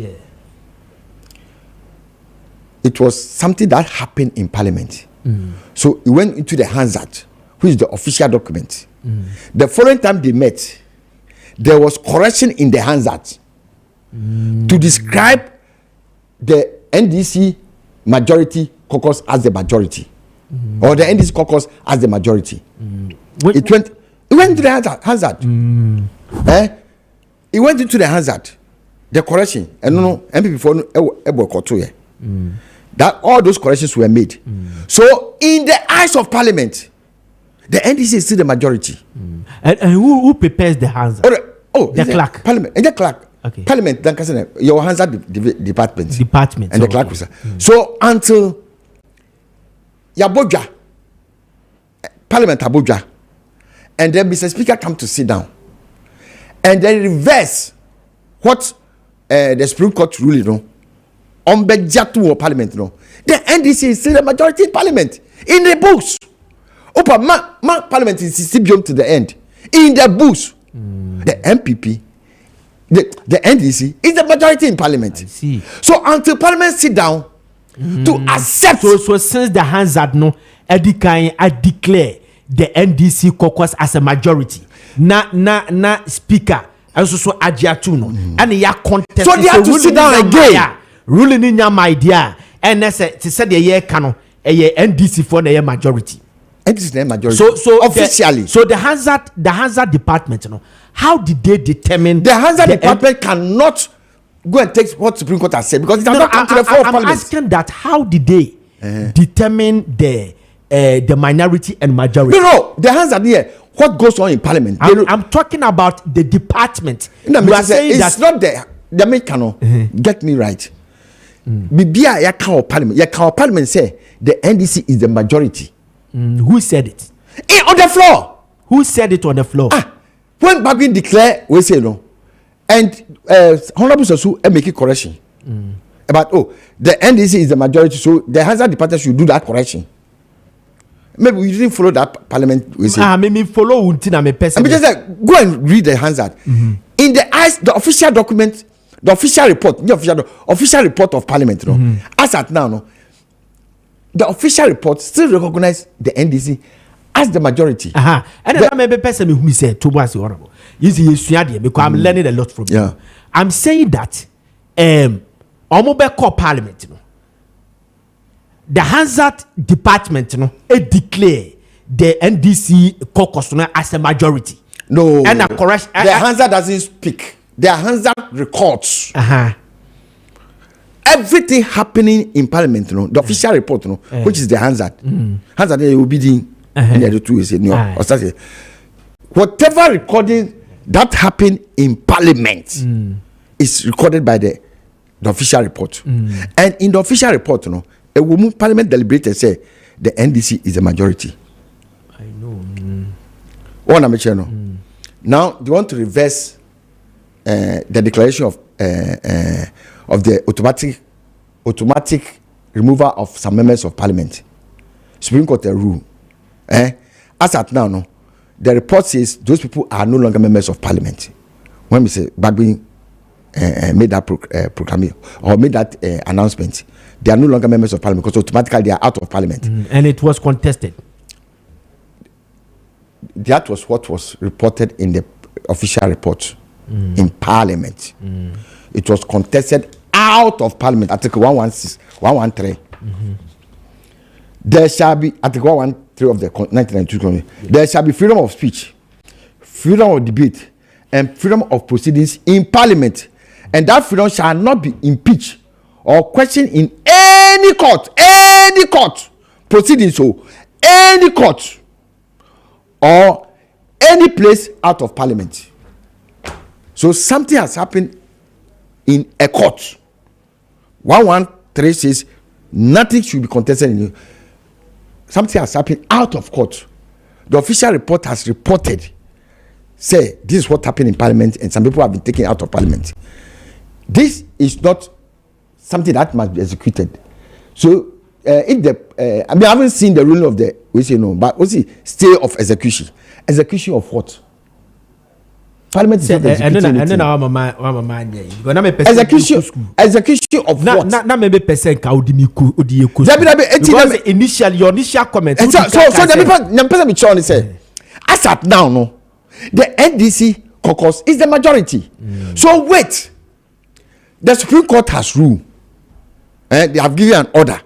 D: it was something that happened in Parliament. So it went into the Hansard, which is the official document. The following time they met, there was correction in the Hansard to describe the NDC majority caucus as the majority. Or the NDC caucus as the majority. It went into the Hansard. It went into the Hansard. The correction. And no, MPP for that all those corrections were made. So in the eyes of Parliament, the NDC is still the majority.
A: And who prepares the Hansard?
D: The clerk. Parliament. And the clerk.
A: Okay.
D: Parliament. Then your Hansard department.
A: And
D: the clerk was. So until Yaboja, Parliament Abuja, and then Mr. Speaker come to sit down, and then reverse what the Supreme Court ruling, no, on Bejatu or Parliament, no, the NDC is still the majority in Parliament. In the books. Opa, Parliament is still beyond to the end. In the books, the MPP, the NDC is the majority in Parliament.
A: I see.
D: So until Parliament sit down to accept.
A: So since the Hansard no, Edikan, I declare the NDC caucus as a majority. Na speaker. Also so Ajiatu no. And ya contest.
D: So they have to sit down again.
A: Ruling in your idea. And they said the year canon. A NDC for the majority.
D: NDC the majority.
A: So
D: officially.
A: The Hansard department, you know, how did they determine
D: the Hansard department cannot go and take what Supreme Court has said because it has not come to the floor of Parliament. I'm asking
A: that how did they determine the minority and majority?
D: No, the Hansard here. What goes on in Parliament?
A: I'm talking about the department.
D: No, you are saying it's not the main canon. Get me right. Bibia ya can Parliament. Ya can Parliament say the NDC is the majority.
A: Who said it?
D: On the floor.
A: Who said it on the floor?
D: When Babin declare, we say no. And Honorable Sosu make a correction. About the NDC is the majority, so the Hansard department should do that correction. Maybe we didn't follow that Parliament. We say.
A: Maybe follow until me person.
D: Just like, go and read the Hansard. In the eyes, the official document, the official report, the official report of Parliament. No, as at now, no, the official report still recognize the NDC as the majority.
A: And then maybe person who said too much horrible. You see, because I'm learning a lot from you. I'm saying that Omobe Parliament, you know, the Hansard department, you know, it declare the NDC caucus as a majority.
D: No,
A: and a correction.
D: The Hansard doesn't speak. The Hansard records. Everything happening in Parliament, you know, the official report, you know, which is the Hansard. Hansard will be in the other two is no. Whatever recording that happened in Parliament is recorded by the official report. And in the official report, you know, a woman Parliament deliberated say the NDC is the majority.
A: I know.
D: One I'm saying now they want to reverse the declaration of the automatic removal of some members of Parliament. Supreme Court rule. As at now, no, the report says those people are no longer members of Parliament. When we say Bagby made that proclamation or made that announcement, they are no longer members of Parliament because automatically they are out of Parliament.
A: And it was contested.
D: That was what was reported in the official report in Parliament. It was contested out of Parliament. Article 113. There shall be Article 113 of the 1992. There shall be freedom of speech, freedom of debate, and freedom of proceedings in Parliament, and that freedom shall not be impeached or questioned in any court proceedings. So any court or any place out of Parliament. So something has happened in a court. 113 says nothing should be contested in you. Something has happened out of court. The official report has reported, say this is what happened in Parliament, and some people have been taken out of Parliament. This is not something that must be executed. So if the I haven't seen the ruling of the we say no, but we see stay of execution. Execution of what? Parliament is not executing anything. Execution of what?
A: Na maybe person ka odimi because your initial comment.
D: So the person be trying to say, as at now, no, the NDC caucus is the majority. So wait, the Supreme Court has ruled. They have given an order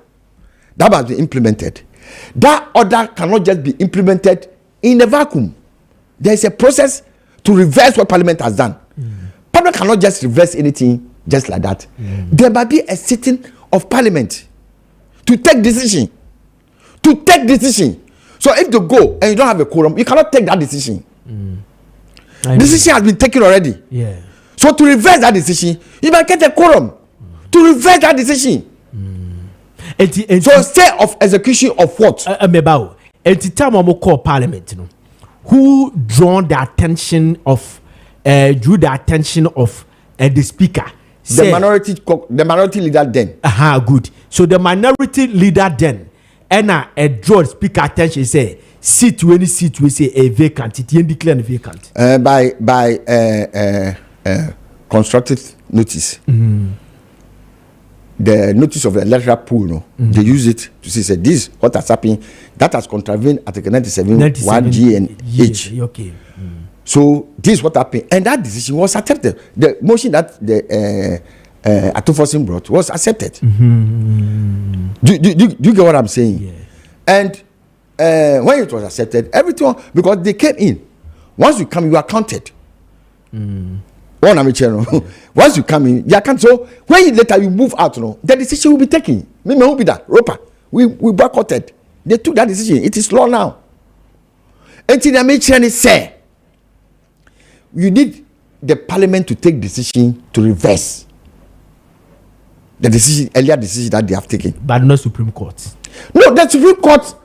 D: that must be implemented. That order cannot just be implemented in a vacuum. There is a process to reverse what Parliament has done. Parliament cannot just reverse anything just like that. There might be a sitting of Parliament to take decision. So if you go and you don't have a quorum, you cannot take that decision. Decision has been taken already.
A: Yeah.
D: So to reverse that decision, you might get a quorum to reverse that decision. So stay of execution of what?
A: At the time we call Parliament, you know, who drew the attention of the speaker
D: The minority leader then.
A: Good. So the minority leader then, and a draw speak attention say seat to any seat we say a vacant. It declare vacant.
D: By constructive notice. The notice of the electoral pool, no, they use it to say this what has happened. That has contravened Article 97 1G and H.
A: Okay.
D: So this is what happened, and that decision was accepted. The motion that the Atoforsin brought was accepted. Do you get what I'm saying?
A: Yeah.
D: And when it was accepted, everything, because they came in. Once you come, you are counted. Once you come in, you are counted. So when later you move out, the decision will be taken. Me will be that. Ropa, we boycotted. They took that decision. It is law now. Until the mention say, you need the parliament to take decision to reverse the decision, earlier decision that they have taken.
A: But not Supreme Court.
D: No, the Supreme Court,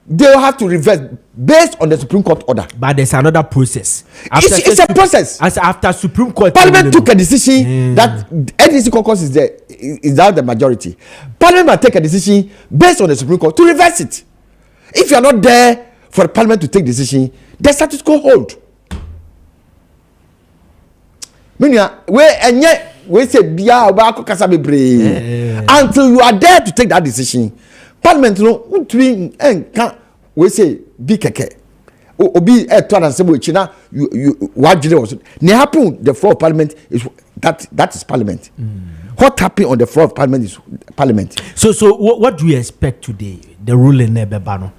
D: they will have to reverse based on the Supreme Court order.
A: But there's another process.
D: It's a process.
A: As after Supreme Court,
D: Parliament took a decision that NDC caucus is now the majority. Parliament will take a decision based on the Supreme Court to reverse it. If you are not there for the Parliament to take decision, the status quo hold. Meaning, we say until you are there to take that decision. Parliament we say be keke obi eto and say china you what did was happen the floor of parliament is that is parliament. What happened on the floor of parliament is parliament.
A: So what do you expect today, the ruling Nebebano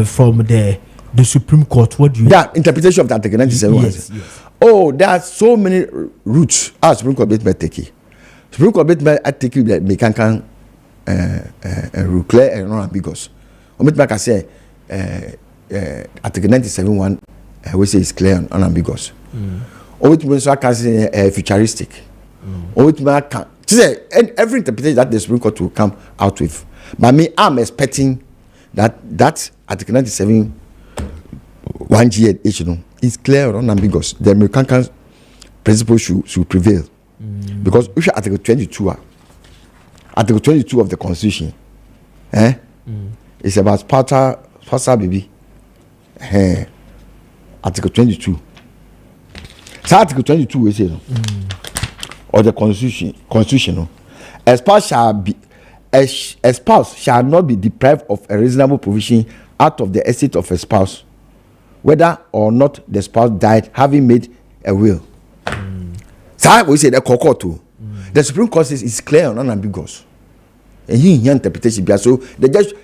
A: from the Supreme Court? What do you
D: interpretation of that Article 97?
A: Yes.
D: Oh, there are so many routes as Supreme Court may take. Supreme Court may take you like mekankan clear and non-ambiguous. Like I say, Article 97(1) we say is clear and unambiguous. Or it means I can say futuristic. Or it means every interpretation that the Supreme Court will come out with. But me, I'm expecting that Article 97 1G and H is clear and unambiguous. The American principle should prevail. Because if you Article 22, Article 22 of the Constitution, it's about spousal baby. Article 22. So Article 22 we say of the Constitution, a spouse shall not be deprived of a reasonable provision out of the estate of a spouse, whether or not the spouse died having made a will. So we say the court too. The Supreme Court says it's clear and unambiguous. And here interpretation. So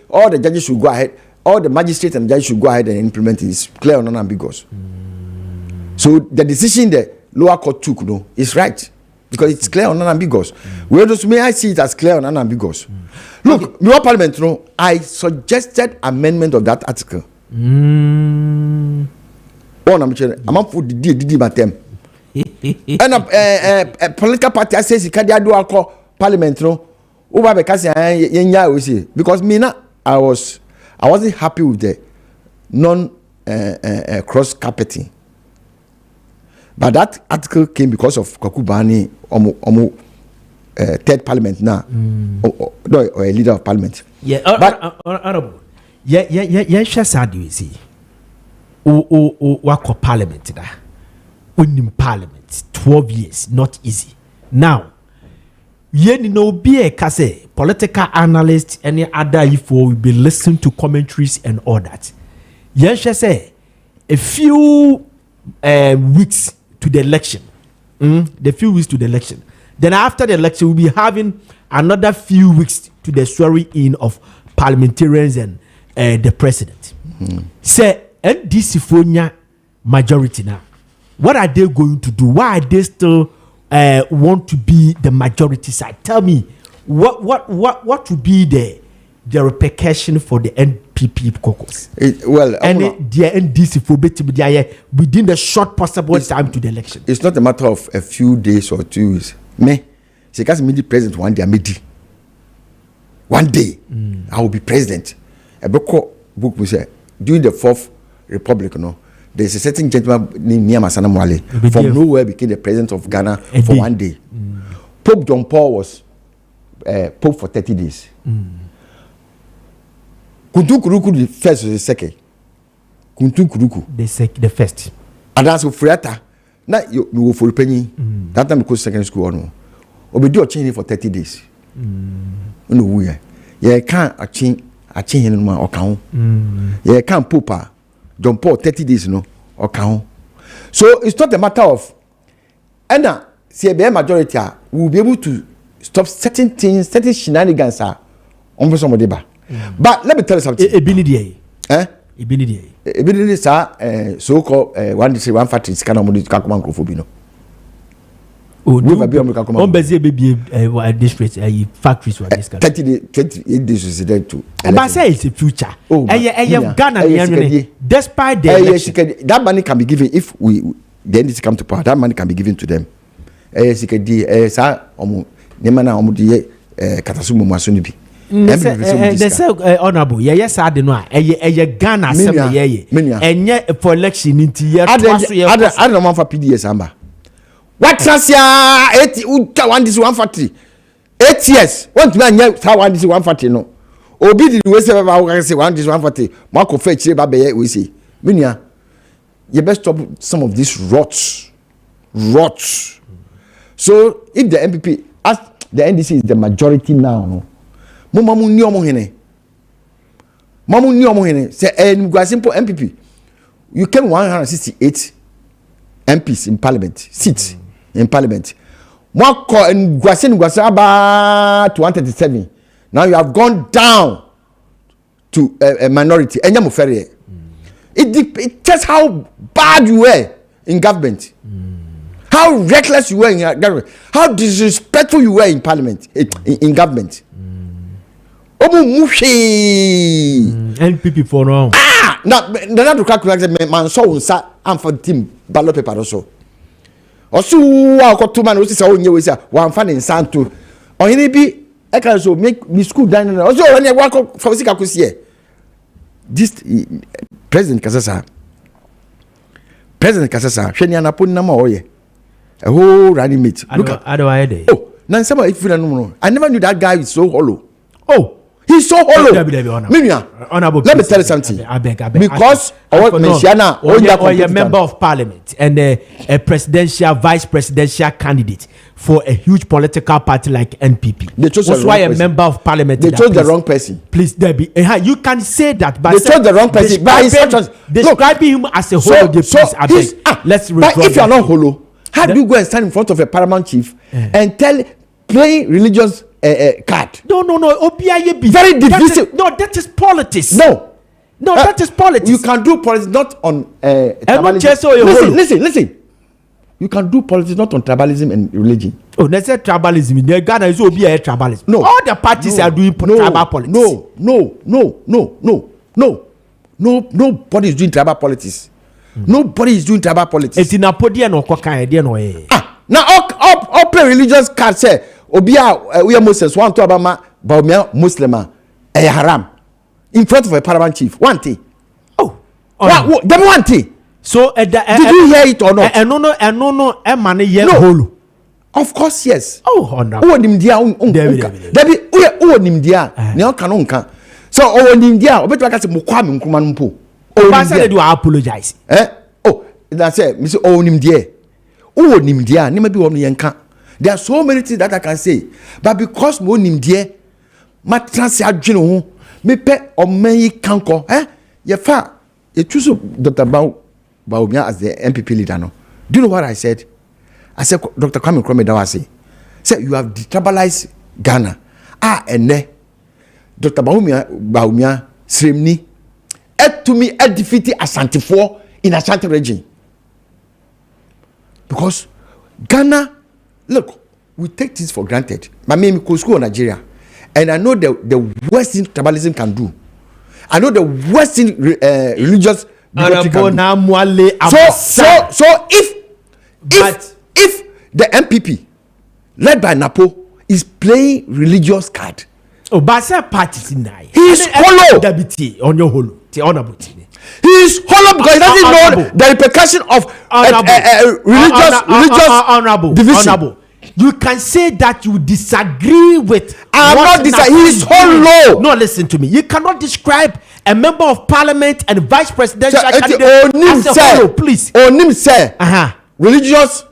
D: all the judges should go ahead, all the magistrates and judges should go ahead and implement it. It's clear and unambiguous. So the decision the lower court took is right because it's clear and unambiguous. Whereas may I see it as clear and unambiguous. Look, New Parliament, I suggested amendment of that article. I'm put the matem. And a political party says he can't do alcohol parliament because me I wasn't happy with the cross carpeting, but that article came because of Kakubani third parliament now or a leader of parliament.
A: Honorable. Sad you see. Wako parliament da. In parliament 12 years not easy. Now be a kase political analyst any other if we will be listening to commentaries and all that. Say a few weeks to the election. The few weeks to the election. Then after the election we'll be having another few weeks to the swearing in of parliamentarians and the president. Say NDC Fonya majority now. What are they going to do? Why are they still want to be the majority side? Tell me, what would be the repercussion for the NPP caucus? The NDC for within the short possible time to the election.
D: It's not a matter of a few days or 2 weeks. Me, she can't be the president one day. One day, I will be president. A book we say during the Fourth Republic, there's a certain gentleman named Niamasana Mwale from nowhere became the president of Ghana for 1 day. Pope John Paul was Pope for 30 days. Kuntukuruku the first or the second? Kuntukuruku.
A: The first.
D: And that's Friata. Now you go for penny. That time you go to secondary school or no. Or be do a change for 30 days. No way. Yeah, can't a change in my account. Yeah, can't Popa John Paul 30 days no account. So it's not a matter of and now CBA majority will be able to stop certain things, certain shenanigans on some of the but let me tell you something. Ebinidi so called one factory is kind of Kakuma Krofobino.
A: On Bezia baby district factories were this
D: 28 days is there too.
A: But I say it's a future. Ghana despite the election.
D: That money can be given if the NDC come to power. That money can be given to them.
A: They say honorable yes I don't know Ghana assembly and yet for election into year
D: I don't want for PDS amba what trans ya 80 one this 140 8 years what man how one this 140 no obi the way say one this 140 mako fetch ba be we say minia you best stop some of these rots. So if the MPP as the NDC is the majority now no Mamu ni omo hene say simple MPP you came 168 MPs in parliament seats in parliament mwako ngwase about 137 now you have gone down to a minority enya mo fere it tells how bad you were in government how reckless you were in government how disrespectful you were in parliament in government
A: NPP for now.
D: Now to calculate man so unsa am for team ballot paper also. Osu wa ko to man o si say onye we say wan fa ne nsan to. Ohene bi e kan so make me school dan na. Osu onye wa ko for sika ko sie. This President Kasasa hwe ni anapo na ma oye. A whole running mate. Look at
A: oh,
D: now somebody if you no. I never knew that guy is so hollow.
A: Oh,
D: he's so hollow. Let me tell you something. Because or
A: a member of parliament and a presidential, vice presidential candidate for a huge political party like NPP. That's why a member of parliament.
D: They chose the wrong person.
A: Please, Debbie, you can say that, but
D: they chose the wrong person.
A: Describing him as a hollow. Let's.
D: But if you are not hollow, how do you go and stand in front of a paramount chief and play religious card?
A: No.
D: Very divisive.
A: That is politics.
D: No,
A: that is politics.
D: You can do politics not on listen. You can do politics not on tribalism and religion.
A: Oh, they say tribalism. The Ghana is obi a tribalism.
D: No,
A: all the parties are doing tribal politics.
D: No. Nobody is doing tribal politics. Nobody is doing tribal politics.
A: It's in a podium or
D: now all play religious card say obia we are Muslims one to abama baumia Muslima haram in front of a paramount chief one thing. Them one thing.
A: So
D: did you hear it or not?
A: No money yet holo.
D: Of course yes.
A: Honor.
D: Nimdia Debbie nimdia ne kanonka. So nimdia obetwa say mokwame nkruma mpo.
A: Pastor do apologize.
D: That's it. Me say nimdia. Nimdia ni maybe one yanka. There are so many things that I can say, but because mo nimdia ma transi adwene ho me pe oman kanko ye fa you choose Dr. Baumia as the MPP leader no. Do you know what I said? I said Dr. Kwame Nkrumah Dawasi said you have detribalized Ghana. Ene Dr. Baumia Sremni to me defeat Ashanti 4 in Ashanti region. Because Ghana, look, we take this for granted. My name is school in Nigeria, and I know the worst thing tribalism can do. I know the worst thing religious bigotry can do. So if the MPP led by Napo is playing religious card,
A: but say parties in there.
D: He's hollow.
A: On your hollow.
D: He is hollow because he doesn't know the repercussion of religious division.
A: Honorable. You can say that you disagree with.
D: I'm not disagreeing. He is so low.
A: No, listen to me. You cannot describe a member of parliament and vice presidential candidate as a whole, please.
D: Onim say, religious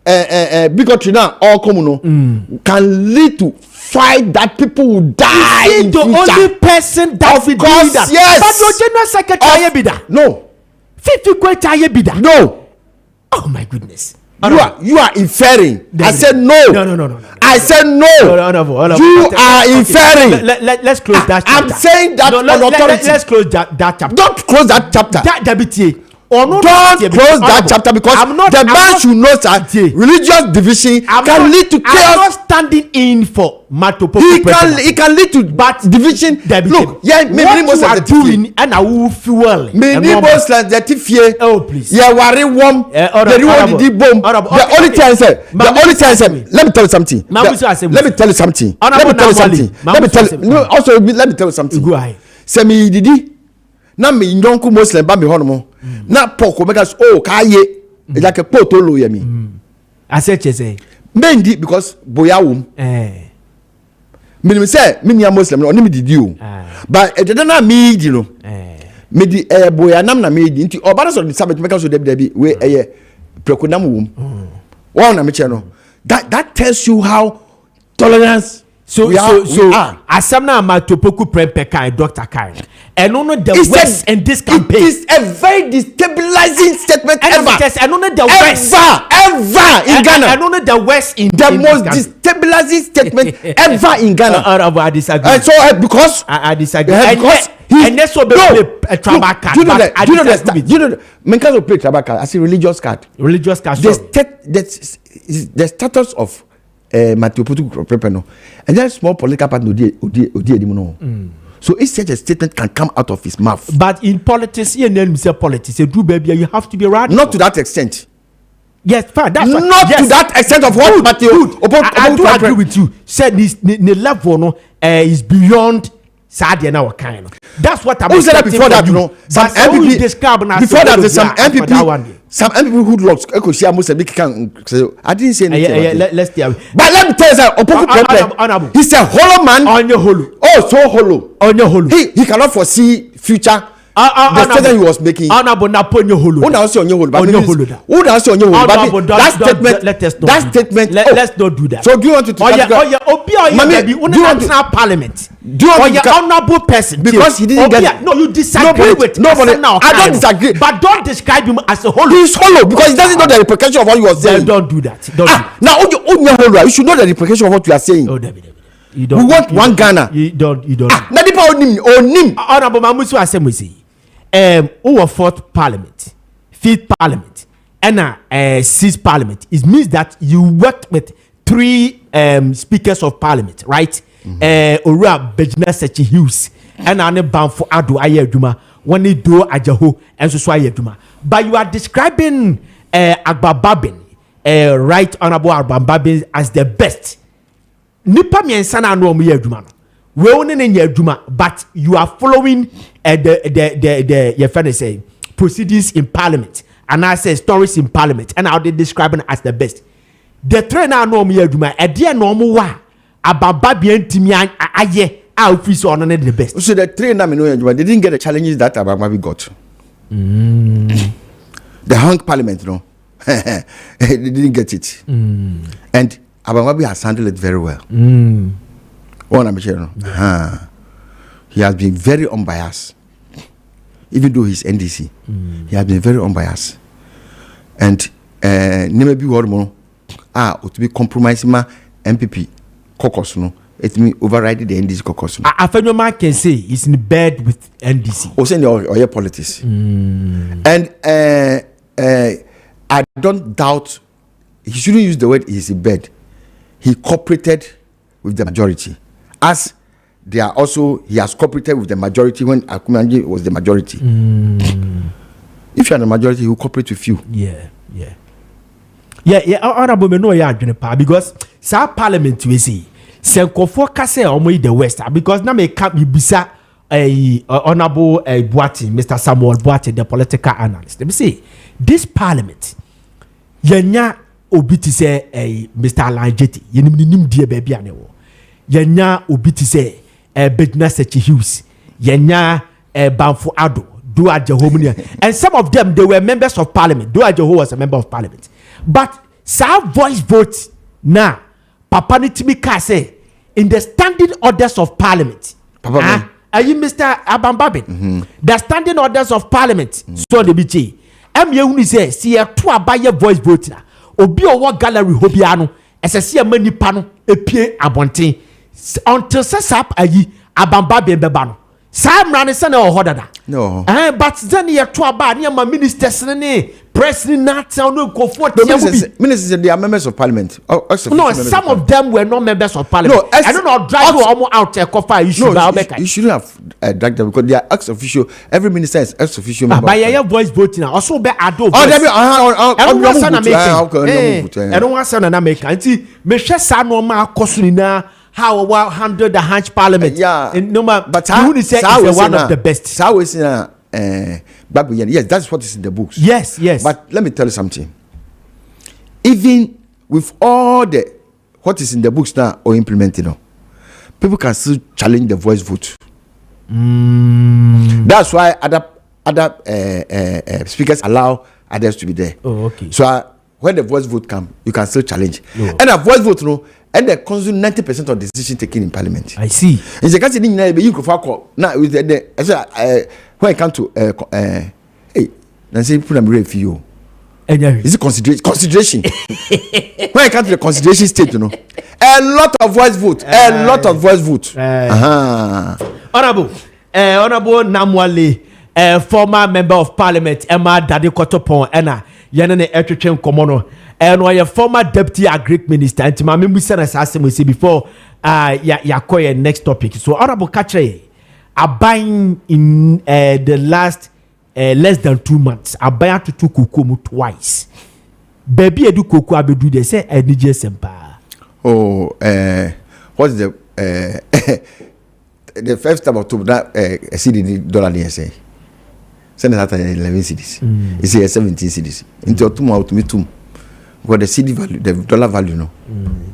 D: bigotry now all common can lead to fight that people will die.
A: Is
D: in
A: the
D: future?
A: only person that
D: Of
A: will do
D: course,
A: that?
D: yes.
A: But your general secretary be that.
D: No.
A: Fifi Kwetaye be that.
D: No.
A: Oh my goodness.
D: You are inferring. I said no.
A: No.
D: I said no. You are inferring.
A: Let's close that chapter.
D: I'm saying that on authority.
A: Let's close that chapter.
D: Don't close that chapter. Don't close that chapter because the man should know that religious division can lead to chaos.
A: I'm not standing in for Matopo.
D: It can lead to division. Look,
A: what you are doing and I will fuel.
D: Oh please. Yeah, worry warm. The only thing I said. Let me tell you something. Let me tell you something.
A: Go ahead.
D: Semi didi. Na me nyonku Muslim ba me hono na poko make us kaye like a poto lo ya mi
A: I said say
D: mendi because boya wom me say me nia Muslim no me didi o but e de na me di no me di boya nam na me di nti obara so sabet make us debi we prekonam wom one na me che no that tells you how tolerance
A: So asam na Matopoku Prempeh kai Dr. Kai. And no the West in this campaign.
D: It is a very destabilizing statement ever.
A: And no the West
D: ever in Ghana.
A: And no the West in
D: the most destabilizing statement ever in Ghana.
A: I disagree.
D: So because
A: I disagree.
D: And
A: that's what play a tribal card.
D: Do you know men can play tribal card as a religious card.
A: Religious card.
D: The status of Matopoku Prempeh no, and then small political party no. So if such a statement can come out of his mouth,
A: but in politics, you do baby, you have to be radical.
D: Not to that extent.
A: Yes, fine. That's
D: not to that extent of what
A: I do agree with you. Said this the level no is beyond Sadia now kind. That's what I'm
D: saying. That before that, you know, some MPP before that there's some MPP. Some MPP who locks Echo Shia Muslim can say I didn't say anything.
A: Let's tell you.
D: But let me tell you, he's a hollow man
A: on your hollow.
D: Oh, so hollow.
A: On your hollow.
D: He cannot foresee future. The statement he was making.
A: Honorable Napoleon Holo.
D: Who now say on your hollow? Who now say on your hollow? That statement.
A: Let's not do that.
D: So do you want to?
A: Do you want to parliament?
D: Do you want
A: to honorable person?
D: Because he didn't get it.
A: No, you disagree with
D: nobody. I don't disagree.
A: But don't describe him as a hollow.
D: He's hollow because he doesn't know the repercussion of what you are saying.
A: Don't do that.
D: Now on your hollow, you should know the repercussion of what you are saying. We want one Ghana.
A: You don't.
D: Nadipa onim.
A: Honorable Mamusu Asemusi. Over fourth parliament, fifth parliament, and sixth parliament. It means that you worked with three speakers of parliament, right? Ora Bejina Sechi Hughes, and Ane Banfo Ado Ayeduma, Wani Do Ajaho, and so Ayeduma. But you are describing Agbababin, Right Honorable Agbababin, as the best. Nipa miensana no mu yeduma. We only in yeduma, but you are following the your friend say proceedings in parliament, and I say stories in parliament, and how they describe it as the best. The trainer no mu yeduma, e dia no mu wa ababa bi antimi aye a office on the best.
D: So the trainer me no yeduma, they didn't get the challenges that Ababa got. The hung parliament, no. They didn't get it. And Ababa has handled it very well. He has been very unbiased. Even though he's NDC, he has been very unbiased. And never be one to be compromising my MPP caucus, no. It means overriding the NDC caucus.
A: I think no man can say he's in bed with NDC.
D: Also in the politics. And I don't doubt he shouldn't use the word he's in bed. He cooperated with the majority. As they are also, he has cooperated with the majority when Akumanji was the majority. If you are the majority, he will cooperate with you.
A: Yeah. Honorable me know ya because sa parliament we see Senkofo kase omo the West because na me cap me bisa Honorable Boati, Mr. Samuel Boati, the political analyst. Let me say, this parliament, yenya obiti say Mr. Alajeti, yenim die baby anewo. Yenya obiti say Bedna Sechi Hughes, yenya Banfu Ado, Dua Jehomunia, and some of them they were members of parliament. Dua Jeho was a member of parliament, but sa voice vote now. Papa Nitimika say in the standing orders of parliament. Papa, are you Mr. Abambabin? The standing orders of parliament. So the BT. Uni say see a two abaye voice vote na. Obi owo gallery hobiano. Ese a many pano epie abonte until sesap ayi Abambabin bebano. Sam Ranison or Hodada. No. But then you have two about near my ministers and president not sound no comfort.
D: Ministers, they are members of parliament.
A: No, some of them were not members of parliament. No, I don't know, drag you almost out a coffee issue.
D: No, you shouldn't have dragged them because they are ex official. Every minister is ex official member.
A: By your voice voting, also be adult.
D: I
A: don't want to make it. Me share some normal cosina. How handle the Hajj Parliament?
D: Yeah,
A: no man, but you say it's one of the best.
D: Yes, that's what is in the books.
A: Yes.
D: But let me tell you something. Even with all the what is in the books now or implemented, people can still challenge the voice vote. That's why other speakers allow others to be there.
A: Oh, okay.
D: So when the voice vote comes, you can still challenge. Oh. And a voice vote, and they consume 90% of decision taken in parliament.
A: I see.
D: In the case of you could now with when it comes to Nancy put them real for you. Is it consideration? When it comes to the consideration state, a lot of voice vote.
A: Honorable Namwale, former member of parliament, Emma Dade Kotopon, Enna, Yanane Etchen Komono. And your former deputy agric minister, and my memory said as I said before, Yakoye next topic. So, Honorable Katre, are buying in the last less than 2 months. I buy to Kukumu twice. Baby, I do Kuku, I do they say, I need sempa.
D: Oh, what's the the first time of October that $CD say? Send it 11 cities. It's here 17 cities. Into 2 months to me 2. What the CD value, the dollar value, no?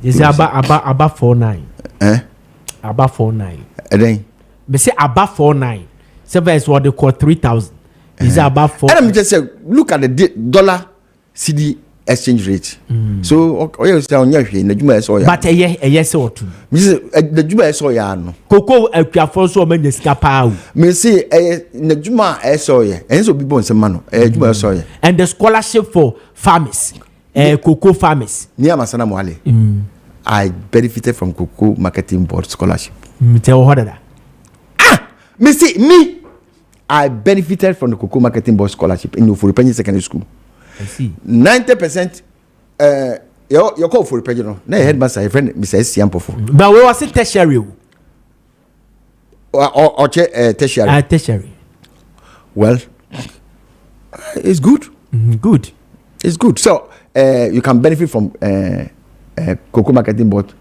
A: Is about 49. About 49.
D: And then,
A: me say about 49. 7 is what they call 3,000. Is about 4.
D: And I'm just say, look at the dollar CD exchange rate. So, you say on your in the Juma so
A: but a yes or two.
D: The Juma so ya no.
A: Coco a Piafonso many scapa.
D: Me say the Juma so ya, and so people in some man, Juma so ya.
A: And the scholarship for farmers. Cocoa farmers.
D: Near Masana Mwale. I benefited from Cocoa Marketing Board scholarship.
A: Tell what that.
D: Me. I benefited from the Cocoa Marketing Board scholarship in Ufuripeni Secondary School.
A: I see.
D: 90%. Your call for Ufuripeni, no. Na headmaster, a friend, Mr. Siampofo.
A: But we was in tertiary.
D: Or tertiary.
A: Tertiary.
D: Well, it's good.
A: Good.
D: It's good. So you can benefit from Cocoa Marketing Board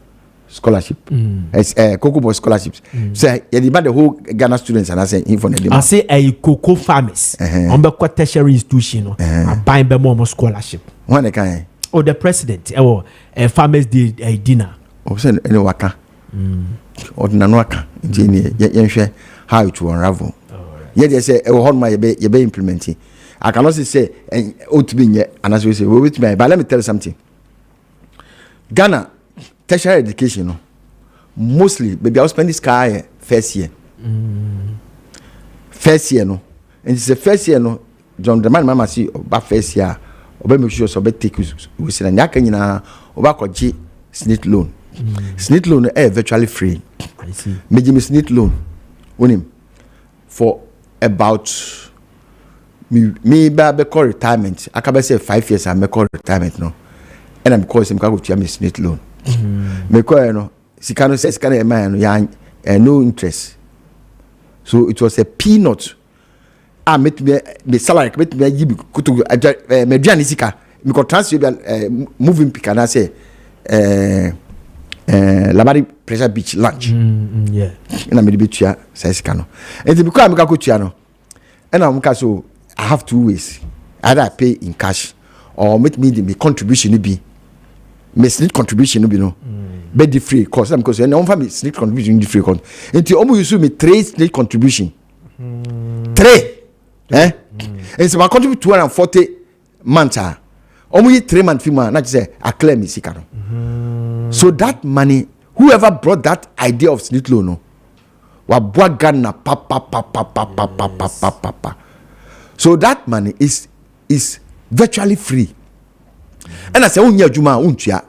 D: scholarship. Cocoa Board scholarships. So you demand the whole Ghana students and I say in for the
A: I say a cocoa farmers on the tertiary institution are buying more scholarship.
D: When they can.
A: Or the president or farmers did a dinner.
D: Or send any waka. Or nanwaka. You how it will unravel. Yet they say hold my be implementing. I cannot say and ought to be yet, and as we say, we with me. But let me tell you something. Ghana tertiary education, mostly, baby, I'll spend this car first year. First year, no, and it's the first year, no. John, the man, mama, see about first year, or make sure so be take we say na yakanyina over G SNIT loan. SNIT loan virtually free.
A: I see.
D: Meji SNIT loan, him for about. Me be call retirement. I can say 5 years I me call retirement no. And I'm calling him go to me SNIT loan. Me call no. Sikano says sikano man no interest. So it was a peanut. I met me salary met me give to me duane sika. Me ko transfer moving pick and I say Labari Pressure Beach lunch.
A: Yeah.
D: And I'm be tua says cano. And because I'm going to and I'm so I have 2 ways. Either I pay in cash or make me the contribution be. Me slip contribution be no. Be the free cost because you know me slip contribution the free cost. And you almost use me 3 slip contribution. 3. And so I contribute 240 months. Only 3 months fee man. Not say I claim me sikano. So that money, whoever brought that idea of slip loan, no, wa boagana pa. So that money is virtually free. And I say unya juma untua.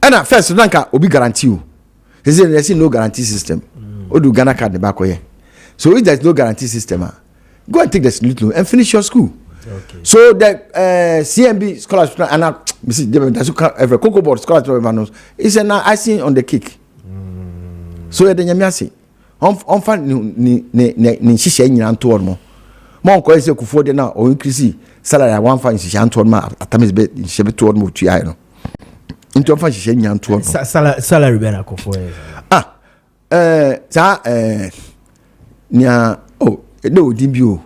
D: And at first nanka obi guarantee you. They say there's no guarantee system. Odu Ghana card the back way. So if there's no guarantee system, go and take the slip loan and finish your school. Okay. So the CMB scholarship and every Cocoa Board scholarship is an icing on the cake. So the nyamiasi on fan ni shisha nyina to mo ko ese kufo de na o increase salary I want fan shisha to ma atamis be shebe to mo tuai no into fan shisha nyina to
A: salary be na kufo
D: nya de odin bi o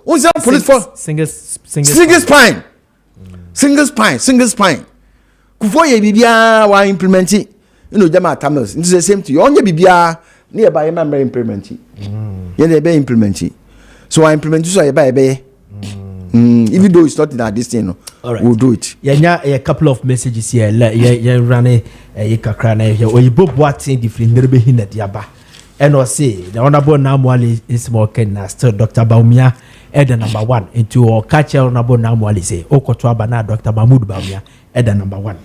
D: what's that police for? Single spine. Kufo ye bibia wa implement it. You know jama tamils. It's the same to you. Onye bibia nearby member implement it. Ye be implement it. So I implement so ye be. Even though it's not in our destiny, no. All right. We'll do it.
A: Yeah, a couple of messages here. Yeah, run a kakra na here. Oyi bo boating different nerebe hinet yaba. And I say the honorable Namwali is more can still Dr. Baumia Eda number 1 into or catch honorable Namwali say Okotwa bana Dr. Mahmoud Baumia Eda number 1.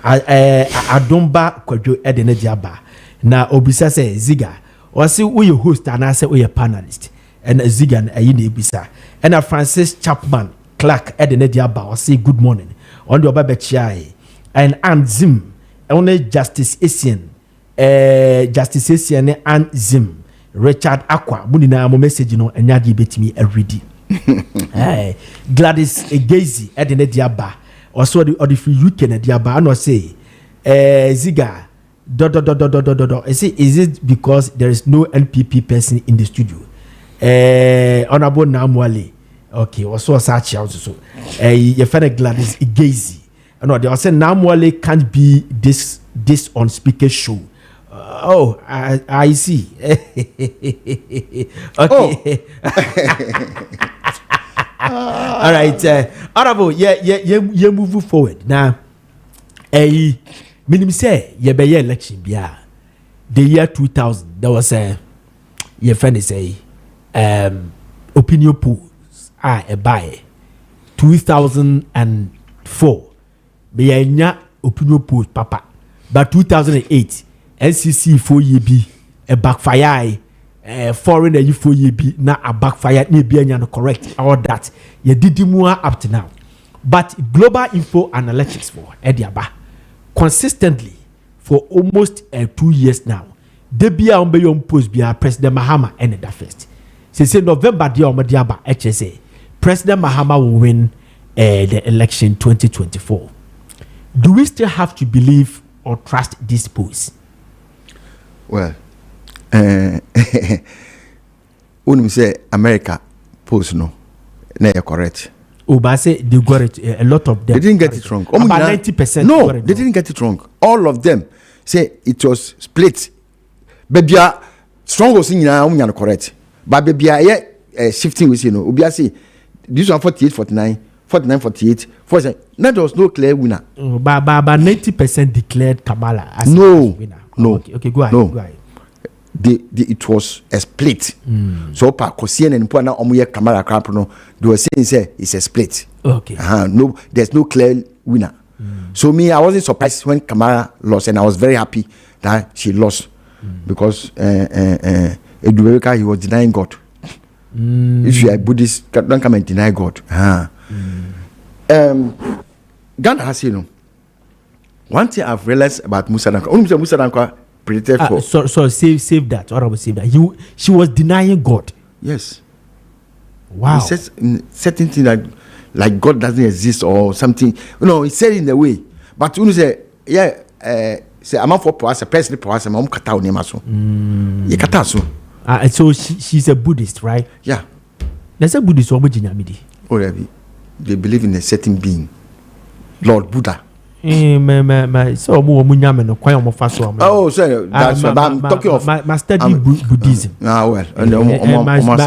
A: Adomba Kwadwo Eda Nejaba. Na Obisa say Ziega or see we host and I say we a panelist and Ziega and Ayini Bisa and Francis Chapman Clark Eda Nejaba or say good morning on the Obabechai and Zim only Justice Asian. Justice Asian and Zim Richard Aqua Munina mo message no enyadi betimi ready. Gladys Egazi Edene Diaba also the free UK na Diaba and say Ziega I say is it because there is no NPP person in the studio? Honorable Namwale okay also search out so you find Gladys Egazi and they say Namwale can't be this on speaker show. Oh, I see. Okay. All right. Honorable, yeah, move forward. Now, minimum say, be election, yeah. The year 2000, there was a, your friend say, opinion polls, a buy. 2004, be a opinion polls, papa. But 2008, NCC 4 year be a backfire foreign a 4 year be na a backfire ni be no correct all that you did more up to now but global info analytics for Ediaba consistently for almost 2 years now they be on be your post be President Mahama and the first say November dia Omadiaba HSA President Mahama will win the election 2024. Do we still have to believe or trust this post?
D: Well, when we say America post no, they are correct.
A: Oh, but I say they got it. A lot of them.
D: They didn't get it wrong.
A: About 90%.
D: No, they didn't get it wrong. All of them say it was split. Baby, strong was in now correct. But baby, shifting we say no. Obi say this one 48, 49, 49, 48, 47. Now there was no clear winner.
A: But 90% declared Kamala as
D: no
A: winner.
D: No.
A: Okay, go ahead.
D: No.
A: Go ahead.
D: It was a split. So pa Kosien and Pona Omuye Kamara Krapono, they were saying say it's a split.
A: Okay.
D: No, there's no clear winner. So me, I wasn't surprised when Kamara lost, and I was very happy that she lost because Eduarika he was denying God. If you are Buddhist, don't come and deny God. Ghana has one thing I've realized about Musa Dankwa. Musa Dankwa predicted for.
A: So save that. Or I will save that. She was denying God.
D: Yes.
A: Wow.
D: He says certain things like God doesn't exist or something. He said it in a way. But when you say, say I'm for power, personally power, I'm kata onema so. You kata so.
A: So she's a Buddhist, right?
D: Yeah.
A: There's a Buddhist or Midi.
D: Oh, they believe in a certain being, Lord Buddha.
A: So
D: oh, sorry. I'm talking of
A: my study Buddhism.
D: Well,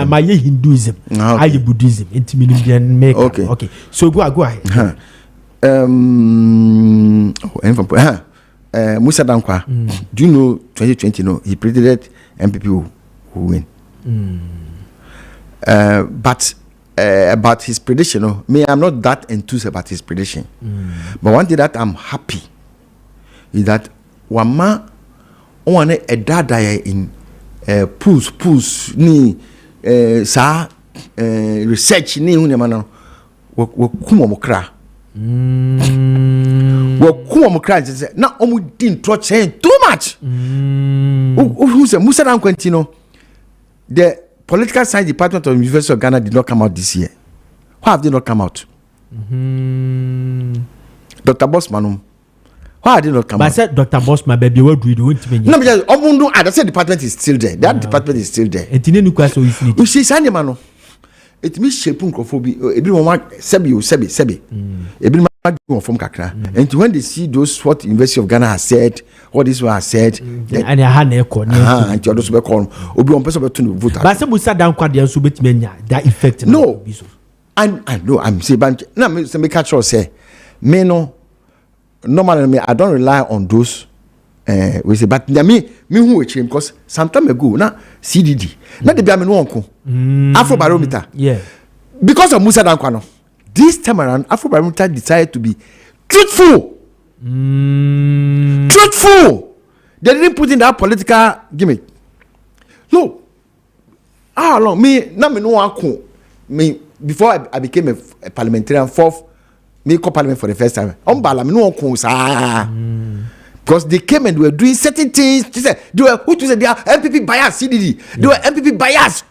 A: my Hinduism. I Buddhism. Okay. So go ahead.
D: Musa Dankwa. Do you know 2020? No, he predicted MPP who win. But about his prediction, me, I'm not that enthused about his prediction. But one thing that I'm happy is that Wama one a dada in pools ni sa research ni hunemano kuma mokra. Kuma mokra na omu din touch saying too much. Who's a Musa Dankwentino? The Political Science Department of the University of Ghana did not come out this year. Why have they not come out? Dr. Bossman, why have they not come out?
A: I said Dr. Bossman, baby, what do you do?
D: No, because I said department is still there. That department is still there. You see, Sandemano, it means shaping crophobia. Everyone sebi. Everyone from Kakra. And when they see those what University of Ghana has said, what this one has said,
A: and I had and
D: you also be called Obi on person to vote.
A: But some sat down quite the submit that effect.
D: No, I know I'm saying, but now me catch us say, me no normally I don't rely on those. We say, but me who we change because some time ago now CDD. Now they be no uncle Afrobarometer.
A: Yeah,
D: because of Musa Dankwano. This time around, Afrobarometer decided to be truthful. Truthful. They didn't put in that political gimmick. Look, how long me before I became a parliamentarian, me call parliament for the first time. Because they came and were doing certain things. They said they are MPP bias, CDD. They were MPP bias.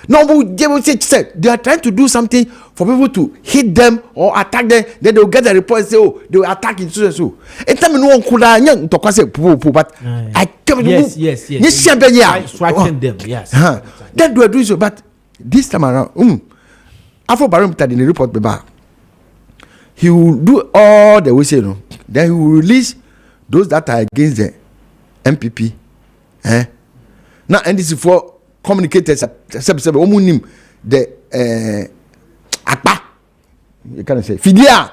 D: No, they will say they are trying to do something for people to hit them or attack them. Then they will get the report and say, oh, they will attack it so and so. And tell me no one could but I kept
A: yes. Striking them, yes.
D: Then they were doing so, but this time around, Afrobarometer in the report, he will do all the way say no. Then he will release those that are against the MPP. Now, and this is for communicators. The ACPA. You can say Fidia.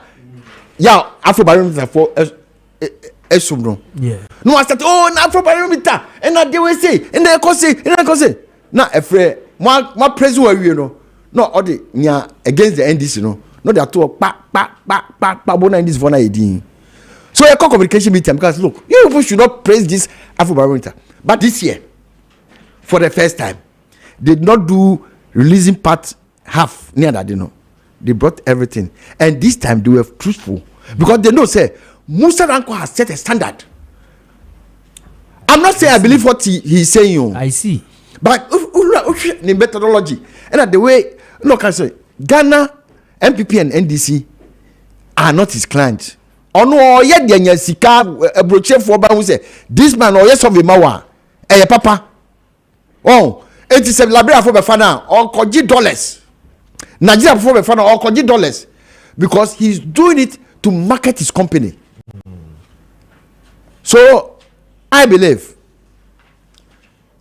D: Yeah, Afrobarometer for Esumno.
A: Yeah.
D: No, I said, oh, Afrobarometer, and now they will say, and they can say, now, afraid, my president, you know, no, all the against the NDC, no, they are two in this one idea. So a communication meeting because look, you people should not praise this Afrobarometer. But this year, for the first time, they did not do releasing part half near that, They brought everything. And this time they were truthful. Because they know, say, Musa Danko has set a standard. I'm not saying I believe what he's saying.
A: I see.
D: But the methodology. And the way, look, I say, Ghana, MPP and NDC are not his clients. Ono yet the sika broche for ba who say this man or yes of the mawa papa oh it is a library for befana or koji dollars Nigeria for befana or koji dollars because he's doing it to market his company. So I believe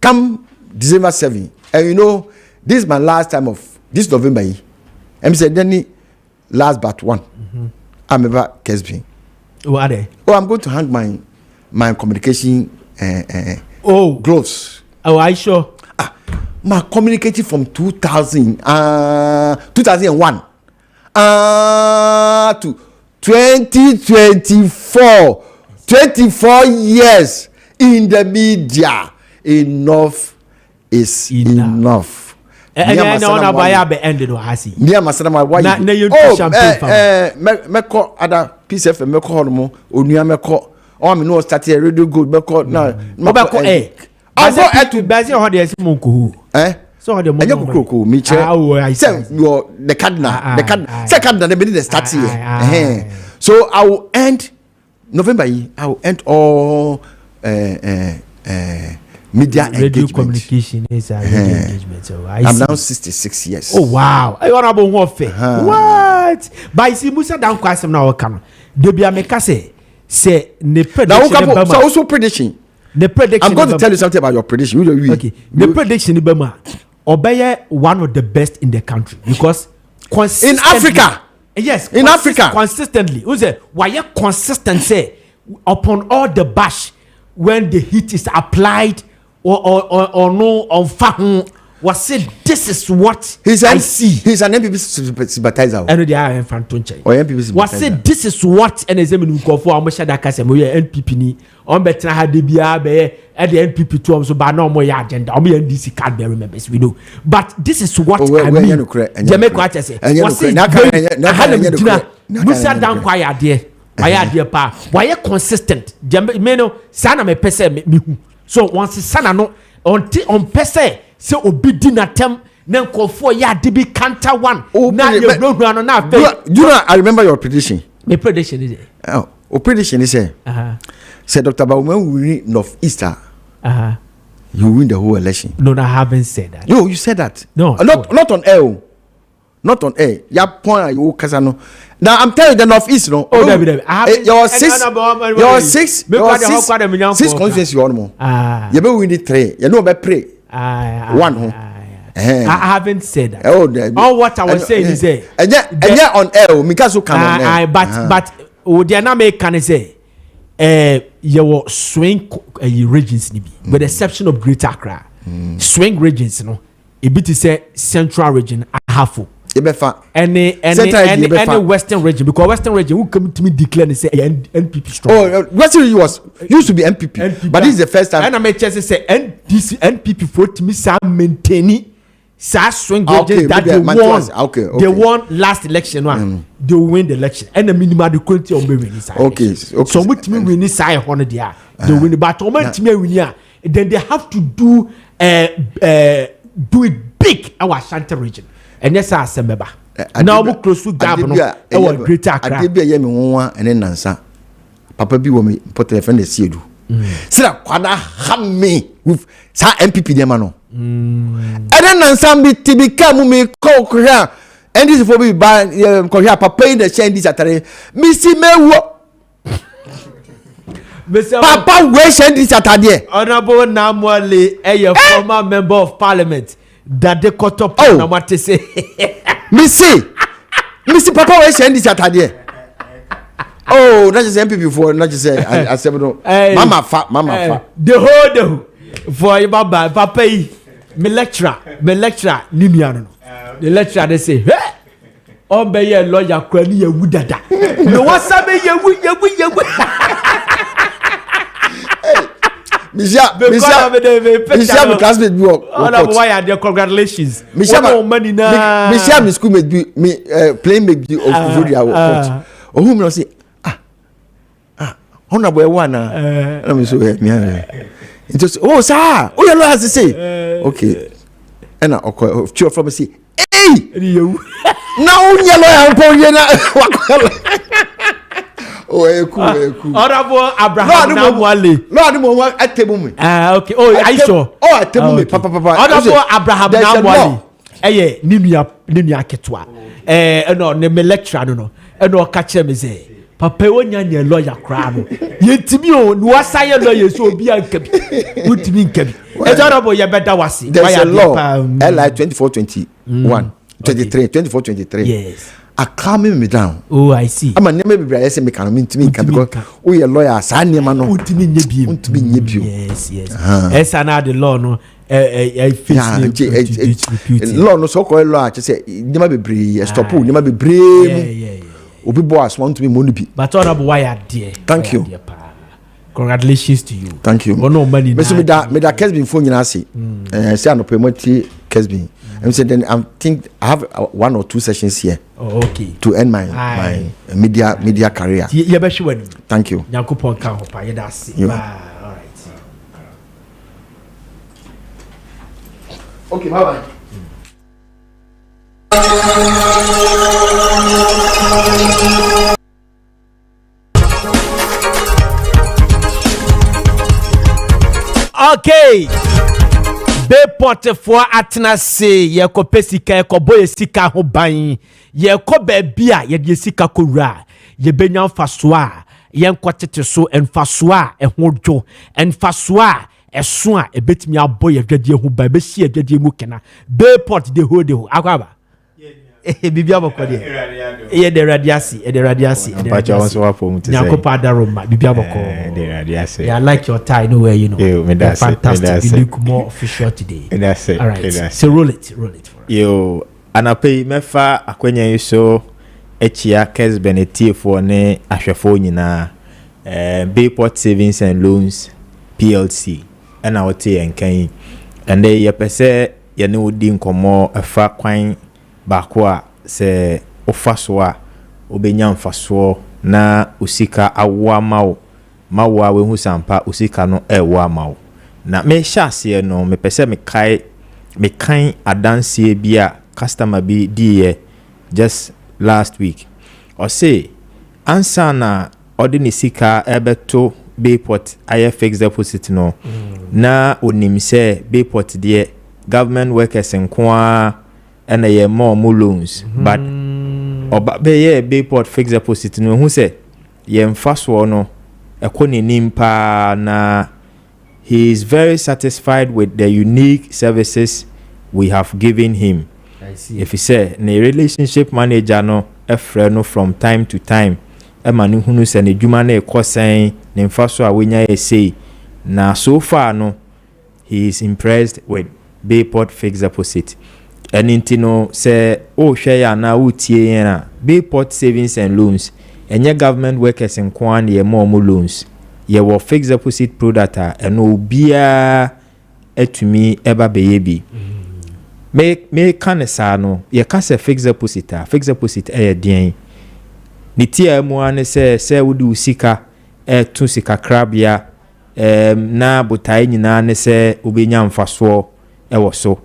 D: come December 7 and this is my last time of this November I'm saying then last but one I'm about Kessben.
A: What are they?
D: Oh, I'm going to hang my communication gloves.
A: Oh, I sure.
D: My communicating from 2001 to 2024, 24 years in the media. Enough is enough.
A: And then on buy be ended or hasi.
D: Near Masana, why? Meko other piece of Meko Homo, Unia Meko, or me no started a radio good Meko now. Mobako egg. I saw to Basil Hodias Monku.
A: So the
D: money. I say you're the cardinal. The cardinal. Say cardinal. The beginning start here. So I will end November. I will end all media
A: radio
D: engagement.
A: Communication is a radio engagement. So
D: I'm now 66 years.
A: Oh wow! I want to what? But I see Musa down quite some now. Come, Debbie Ameka say the prediction.
D: Now, so also prediction.
A: The prediction.
D: I'm going to tell you something about your prediction.
A: Okay. The prediction is Obeye one of the best in the country because
D: in Africa.
A: Yes,
D: in Africa
A: consistently. Who say why you consistent say upon all the bash when the heat is applied or no on fahun was said this is what I see.
D: He's an MPP sympathizer.
A: And they are in Fantonche.
D: Or MPP sympathizer.
A: Was said this is what and as we go for almost that case we NPP ni on better had the BA at the NPP to so but no more agenda. We NDC card bear members we know. But this is what I mean. Jamaica say. Was said Musa down quiet there. Why dear pa? Why you consistent? Meno sana me pese me hu. So once sana no on pese say obi di na tem na nkofo ya de bi counter one. Na you no na
D: do you know I remember your prediction.
A: My prediction is
D: prediction is say Dr. Bawumia will win Northeaster. You win the whole election.
A: No, I haven't said that.
D: You said that.
A: No,
D: not on air. Not on air. Ya point you kasano. Now I'm telling you the Northeast no.
A: Oh, David.
D: Your six constituency you more. You be win it 3. You know be pray. 1
A: I haven't said that. All what I was saying is say.
D: And on air because come on air.
A: But the na can say your swing regions with the exception of Greater Accra. Swing regions no. A bit is say central region half. Any western region because western region who come to me declare and say NPP strong.
D: Oh, western region used to be NPP, but this is the first time.
A: And I may just say NPP for to me maintaining swing region that they won. They won last election one. They win the election and the minimum quality of winning side.
D: Okay.
A: So what me winning side on there? They win, but me win then they have to do it big our Ashanti region. And yes, I remember. Now we close to Gabon. Our Greater Accra.
D: I did be a young and then Nansa. Papa be woman put the friend the seed. Sir, Quada ham me with Sa MPP demano. And then Nansa be to become me call Korea. And this is for me by Korea Papa in the chain this Saturday. Missy Mewo. Papa, where send this Saturday?
A: Honorable Namwale, a former member of Parliament. That they cut up on what to say.
D: Missy Papa, where send this Saturday? Oh, not just MPP for not just say I said no. Mama fa.
A: The whole for your baba, Papa, me lecturer, Nimiano. The lecturer they say, hey, oh, be a lawyer, Kwani, you would that. No, what's up, you.
D: Michelle, classmate work.
A: Why are there? Congratulations.
D: Michelle, my schoolmate be me playing make the of video court. Oh, whom say honorable one. Let me show me. It just sir. Oh, your lawyer has to say. Okay. And I okay. From say, hey, now your lawyer oh, cool.
A: Honorable Abraham Namwale.
D: No, at table me.
A: Okay. Oh, I sure.
D: Oh, at table me. Papa.
A: Honorable Abraham Namwale. Ninia Ketwa. No, me lecture no. No, catch me say. Papa, when you're lawyer, crab. Yet to me, no, I say lawyer, so be a kebi. What do you mean, kebi? Honorable, you better was.
D: There's a law. LI 24-23. Yes. I calm me down.
A: Oh, I see.
D: I'm a name maybe I say me can mean to me because we a lawyer sani mano.
A: Yes. As another law no.
D: Law no so called law. Just say never be brave. Stop. Never be brave.
A: Yeah.
D: Obi boss want to be money.
A: But honorable why are dear.
D: Thank you.
A: Congratulations to you.
D: Thank you.
A: Oh no money.
D: Me that Kessben phone you say. Say I no promote Kessben. And so then I think I have 1 or 2 sessions here.
A: Oh, okay.
D: To end my media career. Thank you.
A: Bye. All right.
D: Okay, bye-bye.
A: Okay. Bayport for atena se ye ko pesika ye ko boye sika ho ban ye ko ba bia ye de sika kowura ye benya mfasoa ye nkotete so mfasoa ho dwo mfasoa eso a ebetimi aboye adwade ho ban be hie adwade mu kena Bayport de hold ho akwaba bibia bokode ye de radiasi
E: Pacha wants to perform to say
A: Nyakopa Daroma bibia boko
E: the radiasi.
A: yeah, I like your tie nowhere you know.
E: That's
A: fantastic. You look more official today.
E: That's it.
A: All right. So roll it for us.
E: Yo, anapei mefa akwenya yuso echia Kessben etifo ne ahwefo nyina Bayport Savings and Loans PLC ana wote enkan and they yepese ye ne odi nkomo afa kwan baako a se ofaso a obenya mfaso na usika awa mawo we hu sampa usika no ewa mawo na me hyase no me pese me kan adanse bia customer bi die just last week or say ansa na ordinary sika ebeto Bayport aye fixed deposit no na onim se Bayport de government workers nkoa and a more loans but oba be Bayport fixed deposit no hu se ye mfaso no ekoni nimpa na he is very satisfied with the unique services we have given him.
A: I see.
E: If he say the relationship manager no efre no from time to time e ma ni hunu se ne dwuma na ekosen ne mfaso a wenya e say na so far no he is impressed with Bayport fixed deposit. And intino say oh share na utie na Bayport Savings and Loans enye government workers in kwan ye more loans ye wo fixed deposit product and obia etumi eba beyebi me kanesa no ye ka se fixed deposit e den ni tie mu ane se wudi usika tu sika krabia na botai nyina ne se obenya mfaso e wo so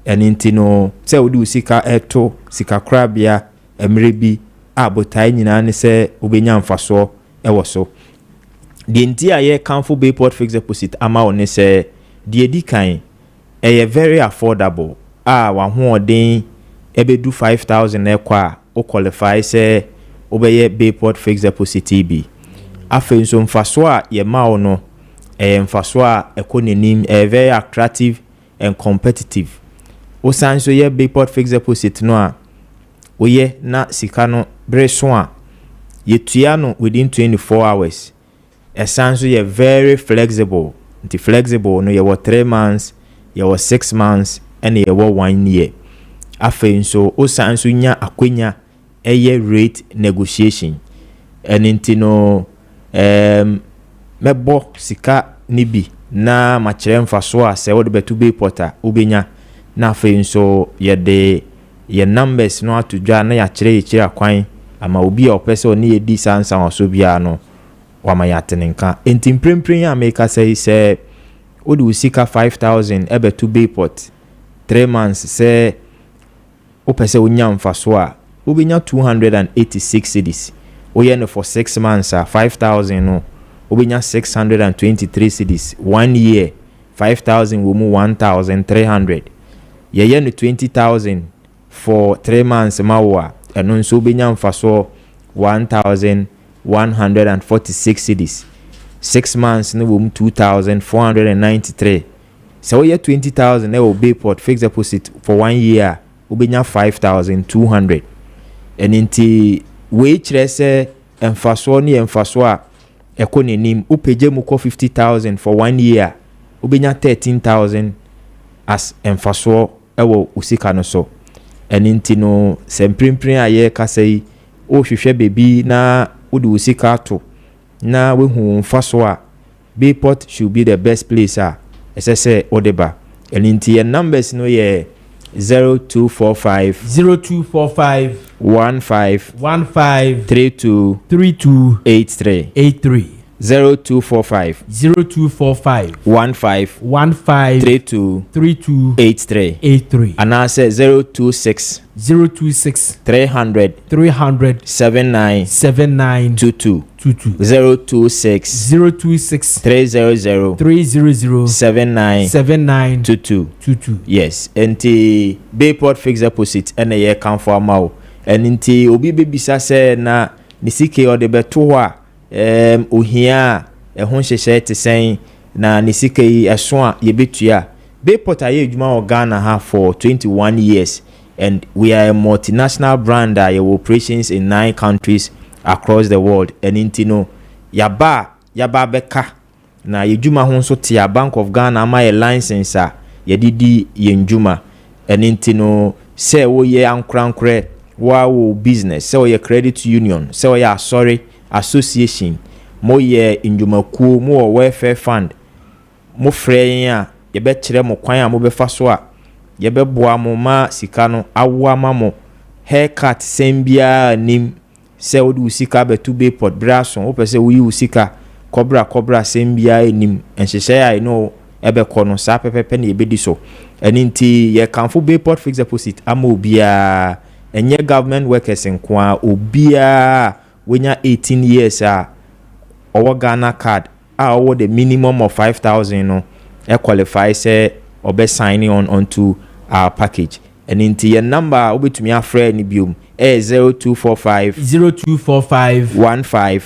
E: enintino se wudi usika eto sika krabia emrebi abotai nyina ne se obenya mfaso e wo so the entire council Bayport fixed deposit ama one se the edikan very affordable wa ho odin ebedu 5,000 ekwa o qualify se obeye Bayport fixed deposit bi afen so mfaso a ye ma ono mfaso a ekonenim very attractive and competitive o sanso ye Bayport fixed deposit no a oye na sika no breso a ye tua no within 24 hours sanso ye very flexible nti flexible no ye 3 months ye 6 months and ye 1 year afen so o sanso nya akwenya eye rate negotiation nti no mebo sika nibi na machere mfaso a se wo de betu Bayport a obenya na afen so ye numbers no atudwa na ya kire akwan ama obi a opese oni edi sansa waso bia no wama yatenenka enti mprempren ya make say odi usika 5,000 ebetu Bayport 3 months say opese onya mfaso a obenya 286 cedis oye no for 6 months 5,000 no obenya 623 cedis 1 year 5,000 wo mu 1,300 ye no 20,000 for 3 months mawa eno nso obenya mfaso 1,146 cedis 6 months no wo mu 2,493 so ye 20,000 e wo Bayport fixed deposit for 1 year obenya 5,200 eninti we kire se mfaso ni mfaso a ekonenim upeje mu ko 50,000 for 1 year obenya 13,000 as mfaso ewo usika no so eninti no semprimprin aye kasei o hwehwe bebi na odi usika to na we hu mfaso a Bayport should be the best place a esese odeba eninti ye numbers no ye 0245 15 32 83 0245
A: 0245
E: 15 32 83 and I say 026 300 79 22 026 300 79 22 yes enti Bayport fixed deposit and a year come for mau and inti obi bebisa say na nisike or the beto ho ohia ho hyehye te sen na nisike yi eso a ye betua Bayport aye adwuma o Ghana ha for 21 years and we are a multinational brand that have operations in 9 countries across the world and intino yaba beka na yedwuma ho so tia Bank of Ghana ma ye license a yedidi yenjuma and intino say wo ye ankrankre wo business say wo ye credit union say wo ye sorry association mo ye injumakuo mo welfare fund mo frɛ a ye be kire mo kwan a mo be fa so a ye be boa mo ma sika no awo ama mo haircut sembia nim se wo du sika betu Bayport brason wo pese wo yi sika kobra sembia nim enhyehyɛ ai no ebe kono sa pepepe na ebedi so eninti ye kanfo Bayport fixed deposit ama obia enye government workers nkoa obia wenya 18 years a owo Ghana card a owo the minimum of 5,000 no e qualify say obe signing on onto our package eninti ye number obetumi afre ni biom 0245 15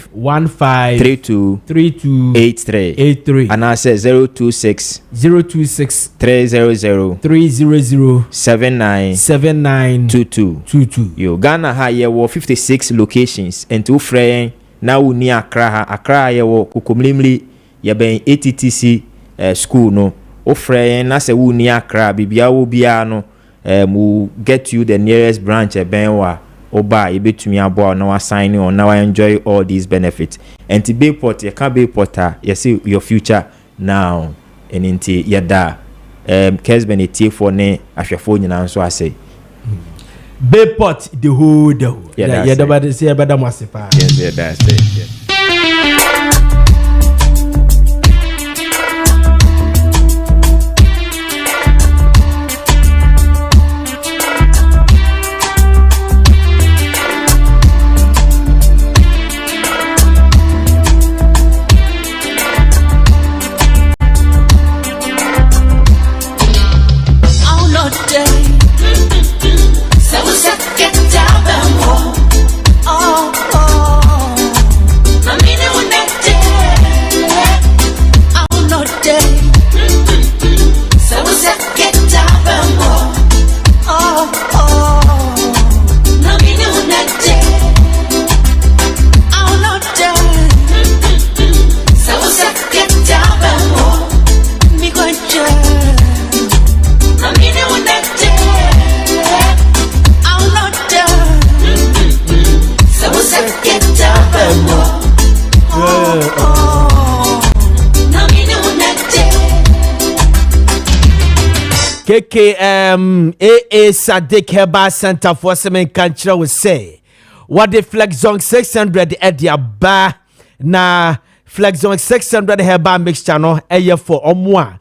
E: 32 83 and I say 026 300 79 22 yo Ghana ha ye wo 56 locations and to friend na uni Accra ye wo kokomlimli ye ben ATTC school no o friend na se uni Accra bibia wo bia no will get you the nearest branch benwa oba yebetumi abo na wa sign on now enjoy all these benefits and to Bayport you can Bayporter you see your future now and into yada Kessben etie for ne ahwefo nyina nso ase
A: Bayport the whole yeah the say better must pa
E: yes that's it yes.
A: AA Sadiq Herbal Center for Semen Kanchra will say what the Flexon 600 at the bar na Flexon 600 Herbal mixture no eye for omwa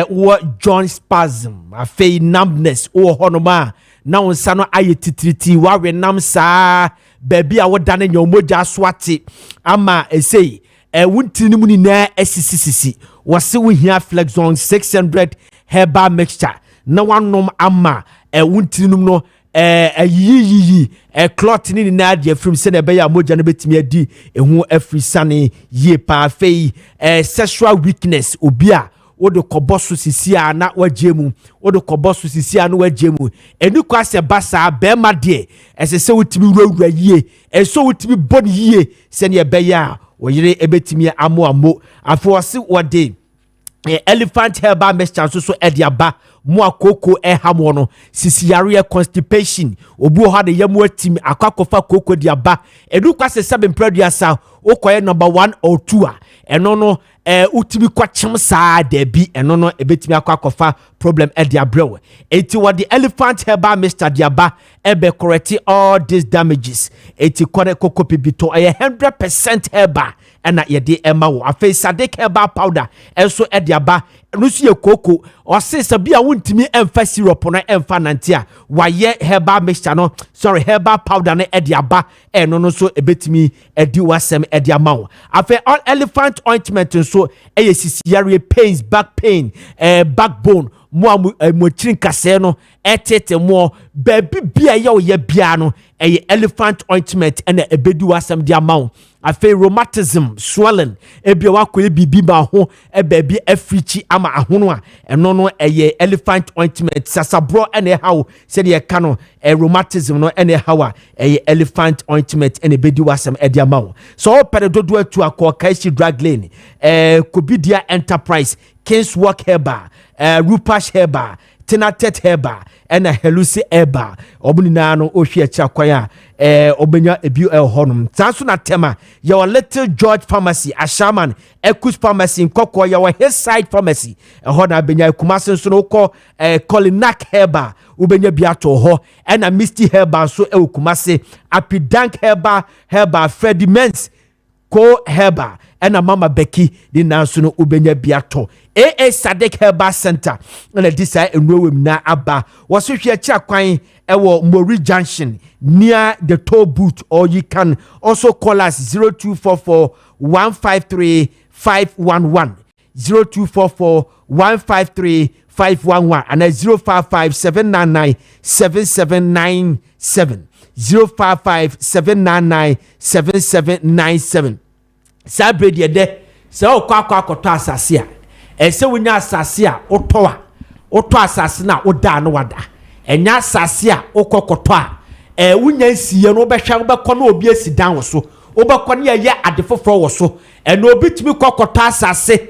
A: what joint spasm a fey numbness or honoma now sano aye titriti wa we nam sa baby a wo dane your moja swati ama say wunti ni na SCCC was we here Flexon 600 Herbal mixture na wanom ama wuntinum no yi clot ni na de from se na be ya moja na betimi adi ehu afrisane ye pa fei sexual weakness obia wodo koboso sisia na wagemu wodo koboso sisia na wagemu eni kwa se basa be ma de se wutimi wurawura yie so wutimi bon yie se ne be ya oyire ebetimi amo afo se wode elephant herbal mixture so ediaba mo akoko ehamo no sisiare constipation obu ha de yamu atim akwakofa koko diaba edu kwase 7 producer okoye number 1 or 2 a eno no utimi kwachem saa da bi eno no ebetimi akwakofa problem ediabrewe eti what the elephant herbal mixture diaba ebe correct all these damages eti kore koko pibito 100% herbal ɛna yɛde ɛma wo afei Sadik herbal powder ɛnso ɛde aba no so yɛ koko ɔse sabi a wontimi ɛmfa syrup no ɛmfa nante a wayɛ herbal mixture no herbal powder no ɛde aba ɛno no so ebetimi ɛdi wasɛm ɛde ama wo afei elephant ointment nso ɛyɛ sisiare pains back pain backbone mo chirin kase no etete mo baby bia ye o ye bia no elephant ointment and ebedi wasam dia mawo afi rheumatism swelling ebia wakoye bibi ba ho baby africhi ama ahono a eno no elephant ointment sasabro ene hawo se de ka no rheumatism no ene hawa elephant ointment and ebedi wasam edia mawo so opere dodo atu akoka shi drug lane Kobidia Enterprise Kingswalk Herbal Rupash Herbal Tenatet Herbal and a Helusi Herbal Obunano Oshia Chakwaya Obenya Ebu El Honum Tansuna Tema your Little George Pharmacy Ashaman Ekus Pharmacy in Koko your Hillside Pharmacy a Hona Benya Kumasen Sonoko Kolinak Herbal Ubenya Biato Ho and a Misty Herbal so Kumase Apidank Herbal Freddy Mens Ko Herbal and a Mama Becky the Nansuno Ubenya Biato AA Sadik Herbal Center and a desire in Rome na Abba was so here Chakwain Ewo Mori Junction near the toll booth, or you can also call us 0244 153 511 0244 153 511 and 055 799 7797 055 799 7797 Sabre de so kwa asase a se wonya asase a oto asase na oda no wada enya asase a okokoto a wonya nsiye no obehwa obekọ na obi asidan wo so obekọ na ye ade foforo wo so eno obitimi kokoto asase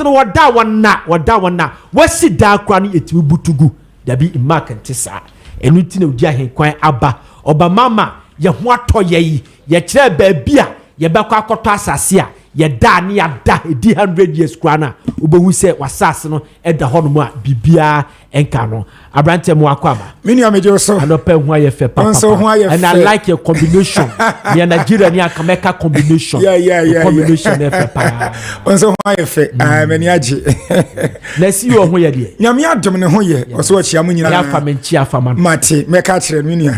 A: no wada wona wasi da kwa no etimi butugu dabi imak ntisa enu ti na odi ahenkwan aba oba mama ye ho atoye yi ye kire ba bia ye bekọ akoto asase a ye da ni ada edi 100 years kwana obehu se wasase no eda ho no mu a bibia enka no abrante mu akwaba
F: mini amejo so
A: anope hu aye fe papa and I like your combination the Nigeria ni akameka combination
F: yeah
A: combination e fe pa
F: onso hu aye fe mani age
A: na si yo ho ye de
F: nyame adom ne ho ye oso achia mu nyina
A: ya famenchi afama
F: mate meka kire mini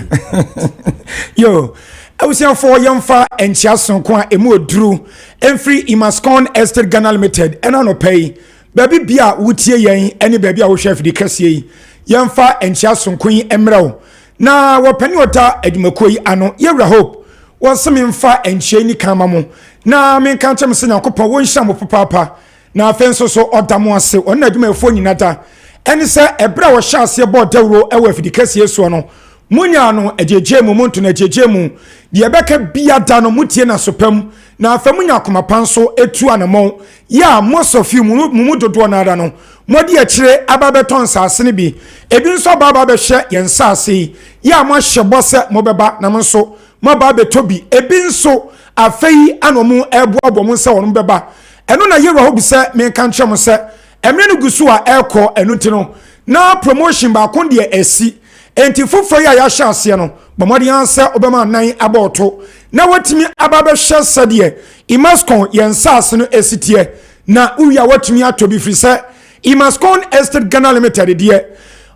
F: yo Awusia for yamfa enchia sonko a emu oduru emfree Imascon Estate Ghana Limited ena no pay baby bia wutie yen ene baby a wo hwe afidi kase yi yamfa enchia sonko yi emrew na wo pani ota adwumakoi ano yewra hope wo sememfa enchia ni kama mo na men kan chem se nyankopɔ wo nhia mo papa na afenso so odamo ase onna adwumafo nyinata ene se ebra wo hya ase bo dawro ewa afidi kase so no munya no ejejemu muntu na ejejemu de beka bia da no mutie na sopam na afamunya komapanso etu anamo ya most of you mumu dodo na ada no modi akire ababeton sase ne bi ebi nso baba be hye yensase ya mo hye bose mo beba na mo nso mo baba betobi ebi nso afei anomu eboabo mo nse wono beba eno na yero ho bi se me kan kyem se emre no gusu a ekọ enu ti no na promotion ba kon de esi enti fufo ya ya hyase no bomodi ansa obema nan aboto na watimi ababe hye sade Imascon yensase no esitie na uya watimi atobi frise Imascon Estate Ghana Limited de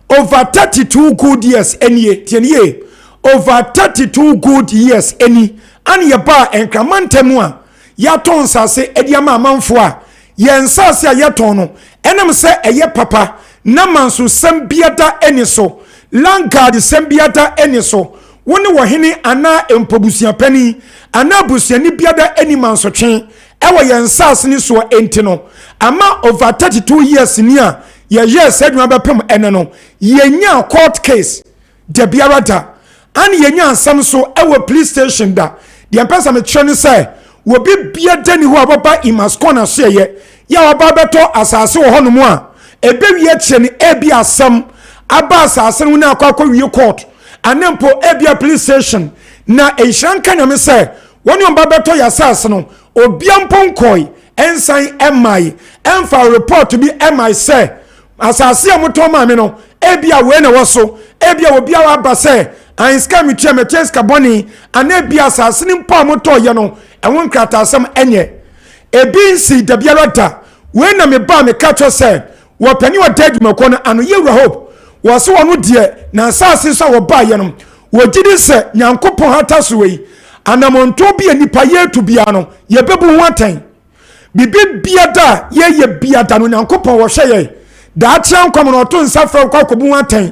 F: over 32 good years enie tienie over 32 good years eni ani ye ba enkramantemu a ya ton sase ediama amanfo a yensase a yeton no enem se eye papa na manso sembiada eni so Lankard sembiata eniso woni wo hene ana empobusia pani ana busiani biada eni mansotwe ewo yensase ni so entino ama over 32 years ni a ye yes adwuma bepem ene no yenya court case de biarada ani yenya ansam so ewo police station da de empesa me twene say wo bi biada ni ho ababa Imascon na so ye ya obabeto asase wo hono mu a ebewie kye ni ebi asam Abbas asen na akwa wie court anempo ebia police station na ehyanka nyame se woni omba beto ya sase no obiampon koi ensan emai emfa report to be emai se asase amoto ma me no ebia we na woso ebia obia wa ba se an ska me tua me cheska boni ana bia asase ni mpa moto ye no enwo nkrata asem enye ebi nsi da biarata we na me ba me ka cho say wo pani wo dadwuma ko no ano yewura hope wo so wono de na asase so wo ba ye no wo gidi se nyankopon hata so we anamonto bia nipa ye to bia no ye bebu ho atan bibi biada ye biada no nyankopon wo hwe ye da atia nkom no to nsafra kwa kobu ho atan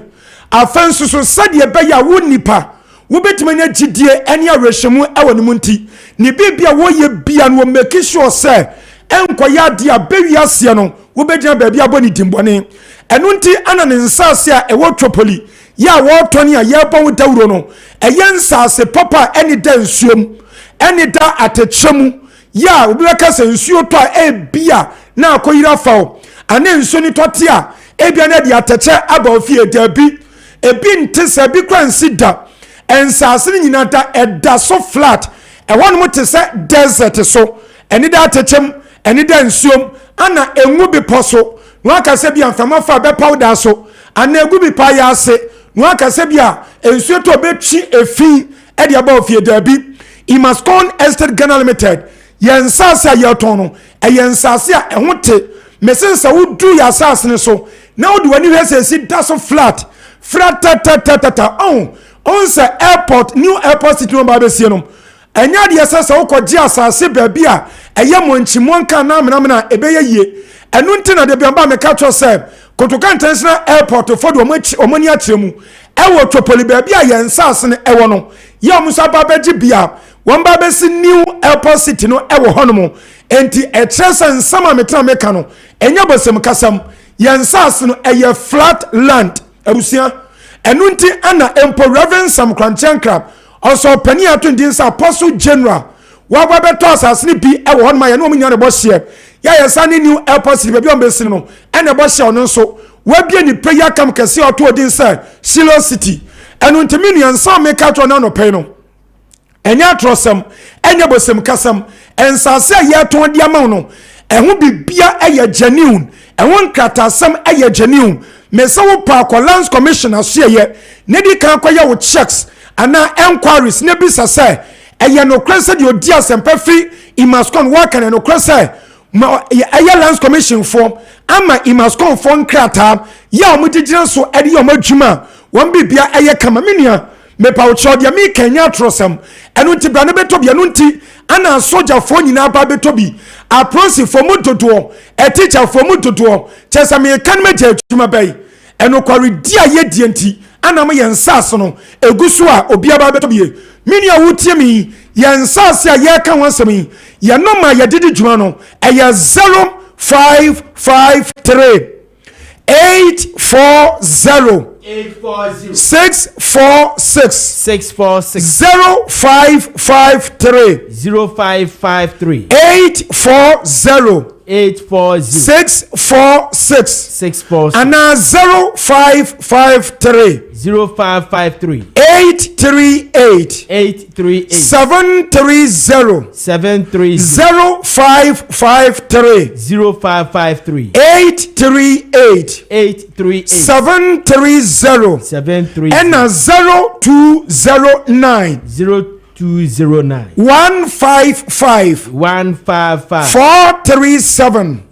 F: afensu so sade be ya wo nipa wo betime na gidie ene awrehemu ewo ne munti ni bibia wo ye bia no make sure say enkoya dia bewia se no wo begina ba bia boni dimbone enu nti ana ne nsase a ewo twopoli ya wo toni a ye bon dawuro no eye nsase papa eni da nsuom eni da atechemu ya obi beka se nsuo to a bia na akoyira fawo ane nsuo ni tote a ebia na dia ateche aba ofie dabi ebi nte se bi kwansi da ensase nyina da eda so flat e won mo te se desert so eni da atechem eni da nsuom ana enwu bi poso no aka se bia mfama fa be powder so ana egu bi pa ya ase no aka se bia ensuo to be twi efi e dia ba ofie dabi Imascon Estate Ghana Limited yensase a yetono e yensase a ehote mesensa wudu ya asase ne so na wodi wani hwese si da so flat ta on se airport new airport city no ba be sie no enya de yesasa ukoji asase baabi a eye monchimo nka na menamena ebeye yie enu nti na de biamba me ka cho se Kotoka International Airport for the omani atremu ewo twopoli baabi a yensase ne ewo no ye omusa ba beji bia won ba be si new airport city no ewo honomo enti etresa nsama metra meka no enya bosem kasam yensase no eye flat land abusia enu nti ana empo Reverend Sam Kranchenkrab also pani atundin sa Apostle General wa beto asase ni bi ewo honomo ya no omunya ne bo hye ya yesane new airport city baabi on be si no ene bo hye ono so wa bia ni prayer camp kese oto odin sa Silo City enu nti minu yansa meka to na no pay no enya trosem enya bosem kasam ensase ye ton dia ma no ehu bibia eye genuine ehu nkratasem eye genuine mesa wo pa Lands Commission aseye ne di kan koye wo checks ana enquiries ne bisa say eye no krese di odi asempa fi Imascon work and no krese eye Lands Commission form ama Imascon form krata ya omudijira so edi omadwuma won bibia eye kama minia me pa ucho dia mi kenya trosam enu nti bra ne betobi enu nti ana soja fo nyina ba betobi approach for mudodo a teacher for mudodo chesa me kan me jatuma bai enu kwari dia ye die nti ana me yensase no egusu a obi aba betobi mini a wutie mi yensase a ye kan wansami ye no ma ye didi djuma no eye 0553 840 646 0553 840 646 and 0553 838 730 0553 838 730 and 0209 155 437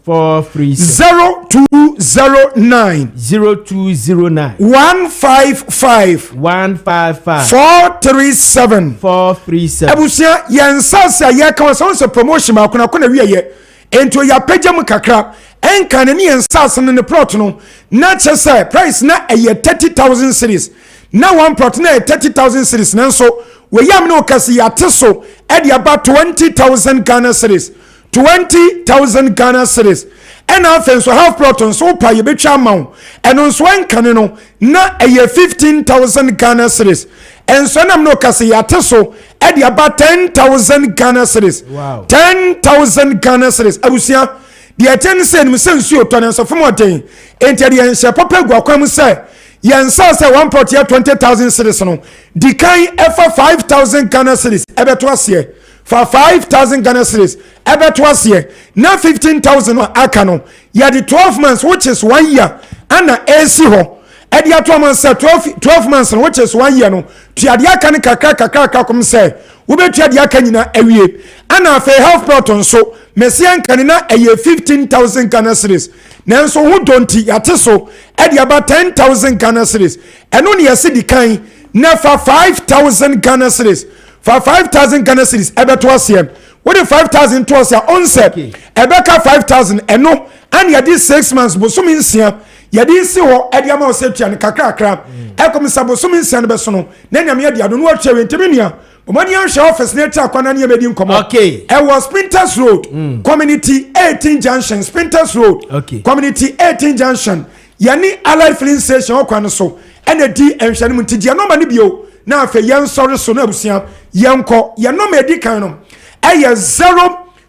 F: 0209 155 437 abusia yensase ayeka so promotion ma kuna wiye ento ya pagem kakra enka ne yensase ne plot no na chese price na 30,000 cedis na one plot na 30,000 cedis nanso we yam no kasi yateso e de about 20,000 Ghana cedis 20,000 Ghana cedis and after so half plot on so pa ye betwa mawo eno so enka ne no na 15,000 Ghana cedis and so nam no kasi yateso e de about 10,000 Ghana cedis wow 10,000 Ghana cedis abusia the attention me sense you to so from what enti de ense papa gwa kwam say yensa say one plot here 20,000 cedis no di kan efa 5,000 Ghana cedis ebeto ase for 5,000 Ghana cedis ebeto ase na 15,000 aka no ya the 12 months which is 1 year ana AC ho Edia 12 months 12 months which is 1 year no tuadia kan kakra kom say wo betuadia kan nyina awie ana fa health proton so mesian kan na 15,000 Ghana cedis nanso ho donti yate so edia ba 10,000 Ghana cedis eno ne yesi di kan na fa 5,000 Ghana cedis for 5,000 Ghana cedis ebeto asem wo de 5,000 to asem onse ebeka 5,000 eno and ya this 6 months bosumi nsia yadi si ho edi ama osetua ne kakra ekom sabo so minsia ne beso no na nyame yadi ado no atwa ntemi nua omani anhwe office na tia kwana ne yemedi nkomo
A: okay
F: it was Sprinters Road community 18 junction Sprinters Road community 18 junction yani allied filling station okwan so ene di enhwe ne mutiji no ma ne bio na afa yen sori so na abusia yenko ye no ma edi kan no eye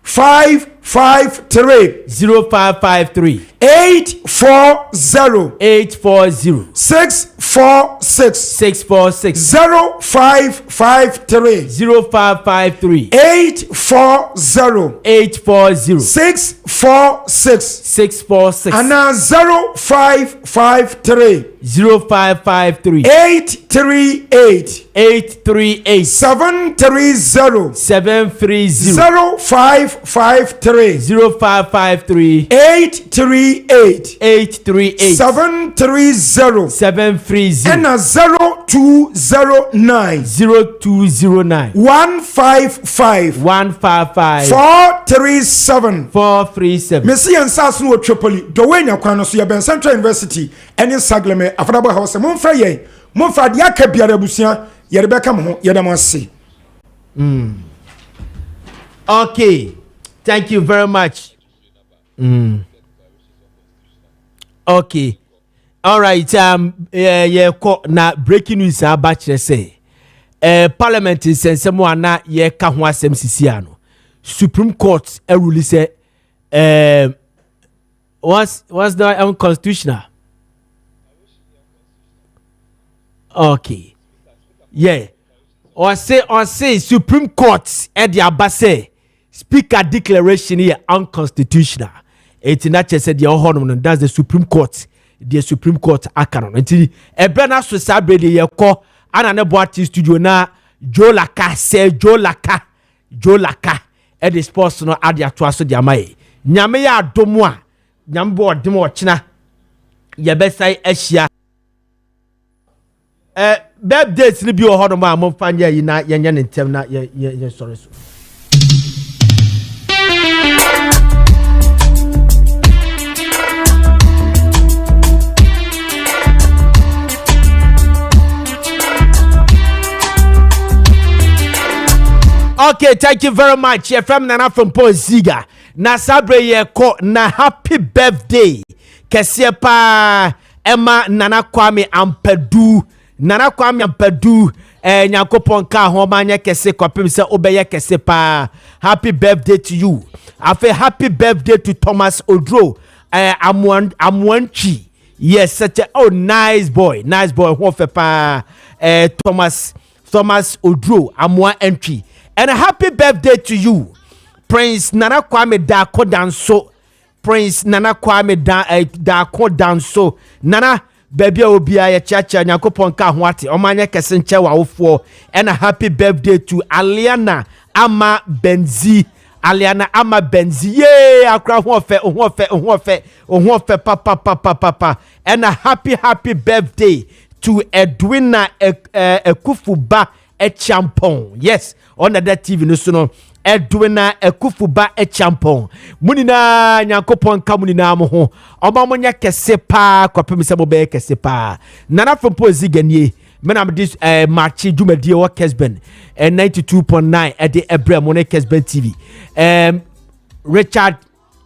F: 0553
A: 0553
F: 840
A: 646
F: 0553 840 646 and 0553 838 730 0553 838 730 and 0209 155 437 Messi and Sas no Tripoli Dowenya kwano so ya Central University and in Sagleme Afadabo House Monfra ye Monfra dia ka biara busia ye rebeka mo ye da mo ase.
A: Okay, thank you very much. Okay, all right. Na breaking news about say Parliament is sensemo ana ye ka ho asem sisia no Supreme Court rule say what's the unconstitutional. Okay, yeah, or say Supreme Court the abase speaker declaration here unconstitutional. It's not just said the that's the Supreme Court. The Supreme Court akanon. Until Ebrana so sabre de yeko anane boati studio na Joe Laka e the sports no ade ato so de amaye. Nyame ya adomo a nyambo odemo ochina ye besai ahia. Birthdays ni bi o hodo ma mo fanya yi na yenye ne ntem na ye sorry so. Okay, thank you very much. You're from Nana from Ziega. Na sabre ye ko na happy birthday. Kese pa Emma Nana Kwame Ampadu. Nana Kwame Ampadu. Nyankopon ka ho manya kese kwapem se obeye kese pa. Happy birthday to you. Afe happy birthday to Thomas Odro. Amwanchi. Yes, such a nice boy. Nice boy. Ho fe pa Thomas Odro Amwa entry. And a happy birthday to you, Prince Nana Kwame Dako Danso. Prince Nana Kwame Dako Danso. Nana baby obia ya chacha nyakopon ka hoate omanya kesenche wa wofo. And a happy birthday to Aliana Ama Benzi. Yay, akra hofe papa. And a happy birthday to Edwina Ekufuba Echampon. Yes, on that TV no so Edwina Ekufuba Echampon. Munina nyankopon ka munina mo ho. Oba monya kese pa kwapem se bobe kese pa. Nana from Ziega nie. Men am this Maakye dwumadie wa Kessben 92.9 at the Ebrem on Kessben TV. Richard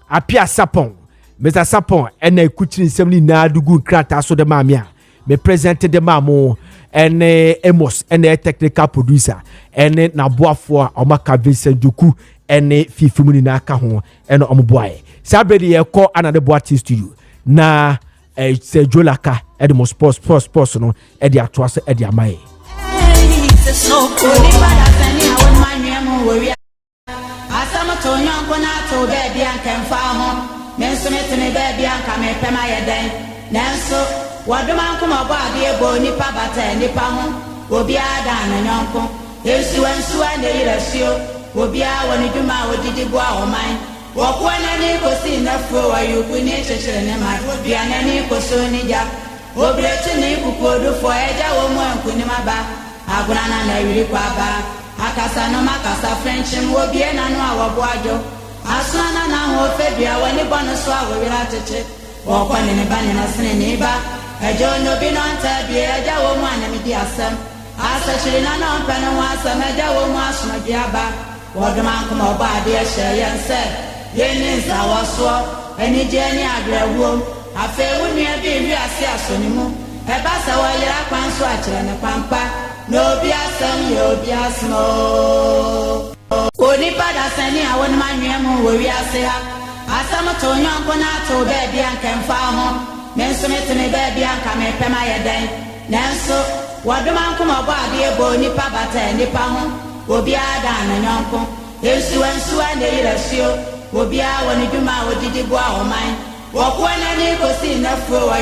A: Apia Sapon. Mr. Sapon and ekuchiri nsem na dugu krata so de mamia. Me presented the mamo and Amos and the technical producer and Naboafo Omaka Vincent Duku and Fifumuni Naka ho and Omoboy. Saturday ye call another boati studio. Na say Jolaka at the most sports personal at the atwas at the Amae.
G: Waduma kuma ba de bo nipa bata nipa ho obi ada na nyonko yesu ne yirasio obi a woni duma odidi bo a oman wokwa na ni kosi na fro wa yuku ni chechere ne ma obi ana ni koso ni ja obrechi ni kukodo fo eja wo mu anku ni maba aguna na yiri kwa ba akasa no makasa french mu obi na no a wobo ajo asana na ho febia woni bono so a wo wira cheche wokwa ne ba ne na sene ne ba ejo no bi no nta bi eja wo mu anami di asem asa shirina no mpano wa asem eja wo mu asoma bi aba woduma nkoma oba ade ehye yense yeni nsa woso eni je ni agrewo afe wunua bi wi ase asoni mu eba sa wo yira kwan so akire ne kwampa no bi asem yo bi asmo oni pada sani awon manwe mu wo wi ase ha asam to nyonko na to be bi ankemfa ho menso metene baabi anka me pema yeden nanso wadoma nkoma bo ade ebo nipa bata nipa ho obi ada na nyonko yesu ne yirasio obi a woni dwuma odidi bo a oman wokwa na ni kosi na fro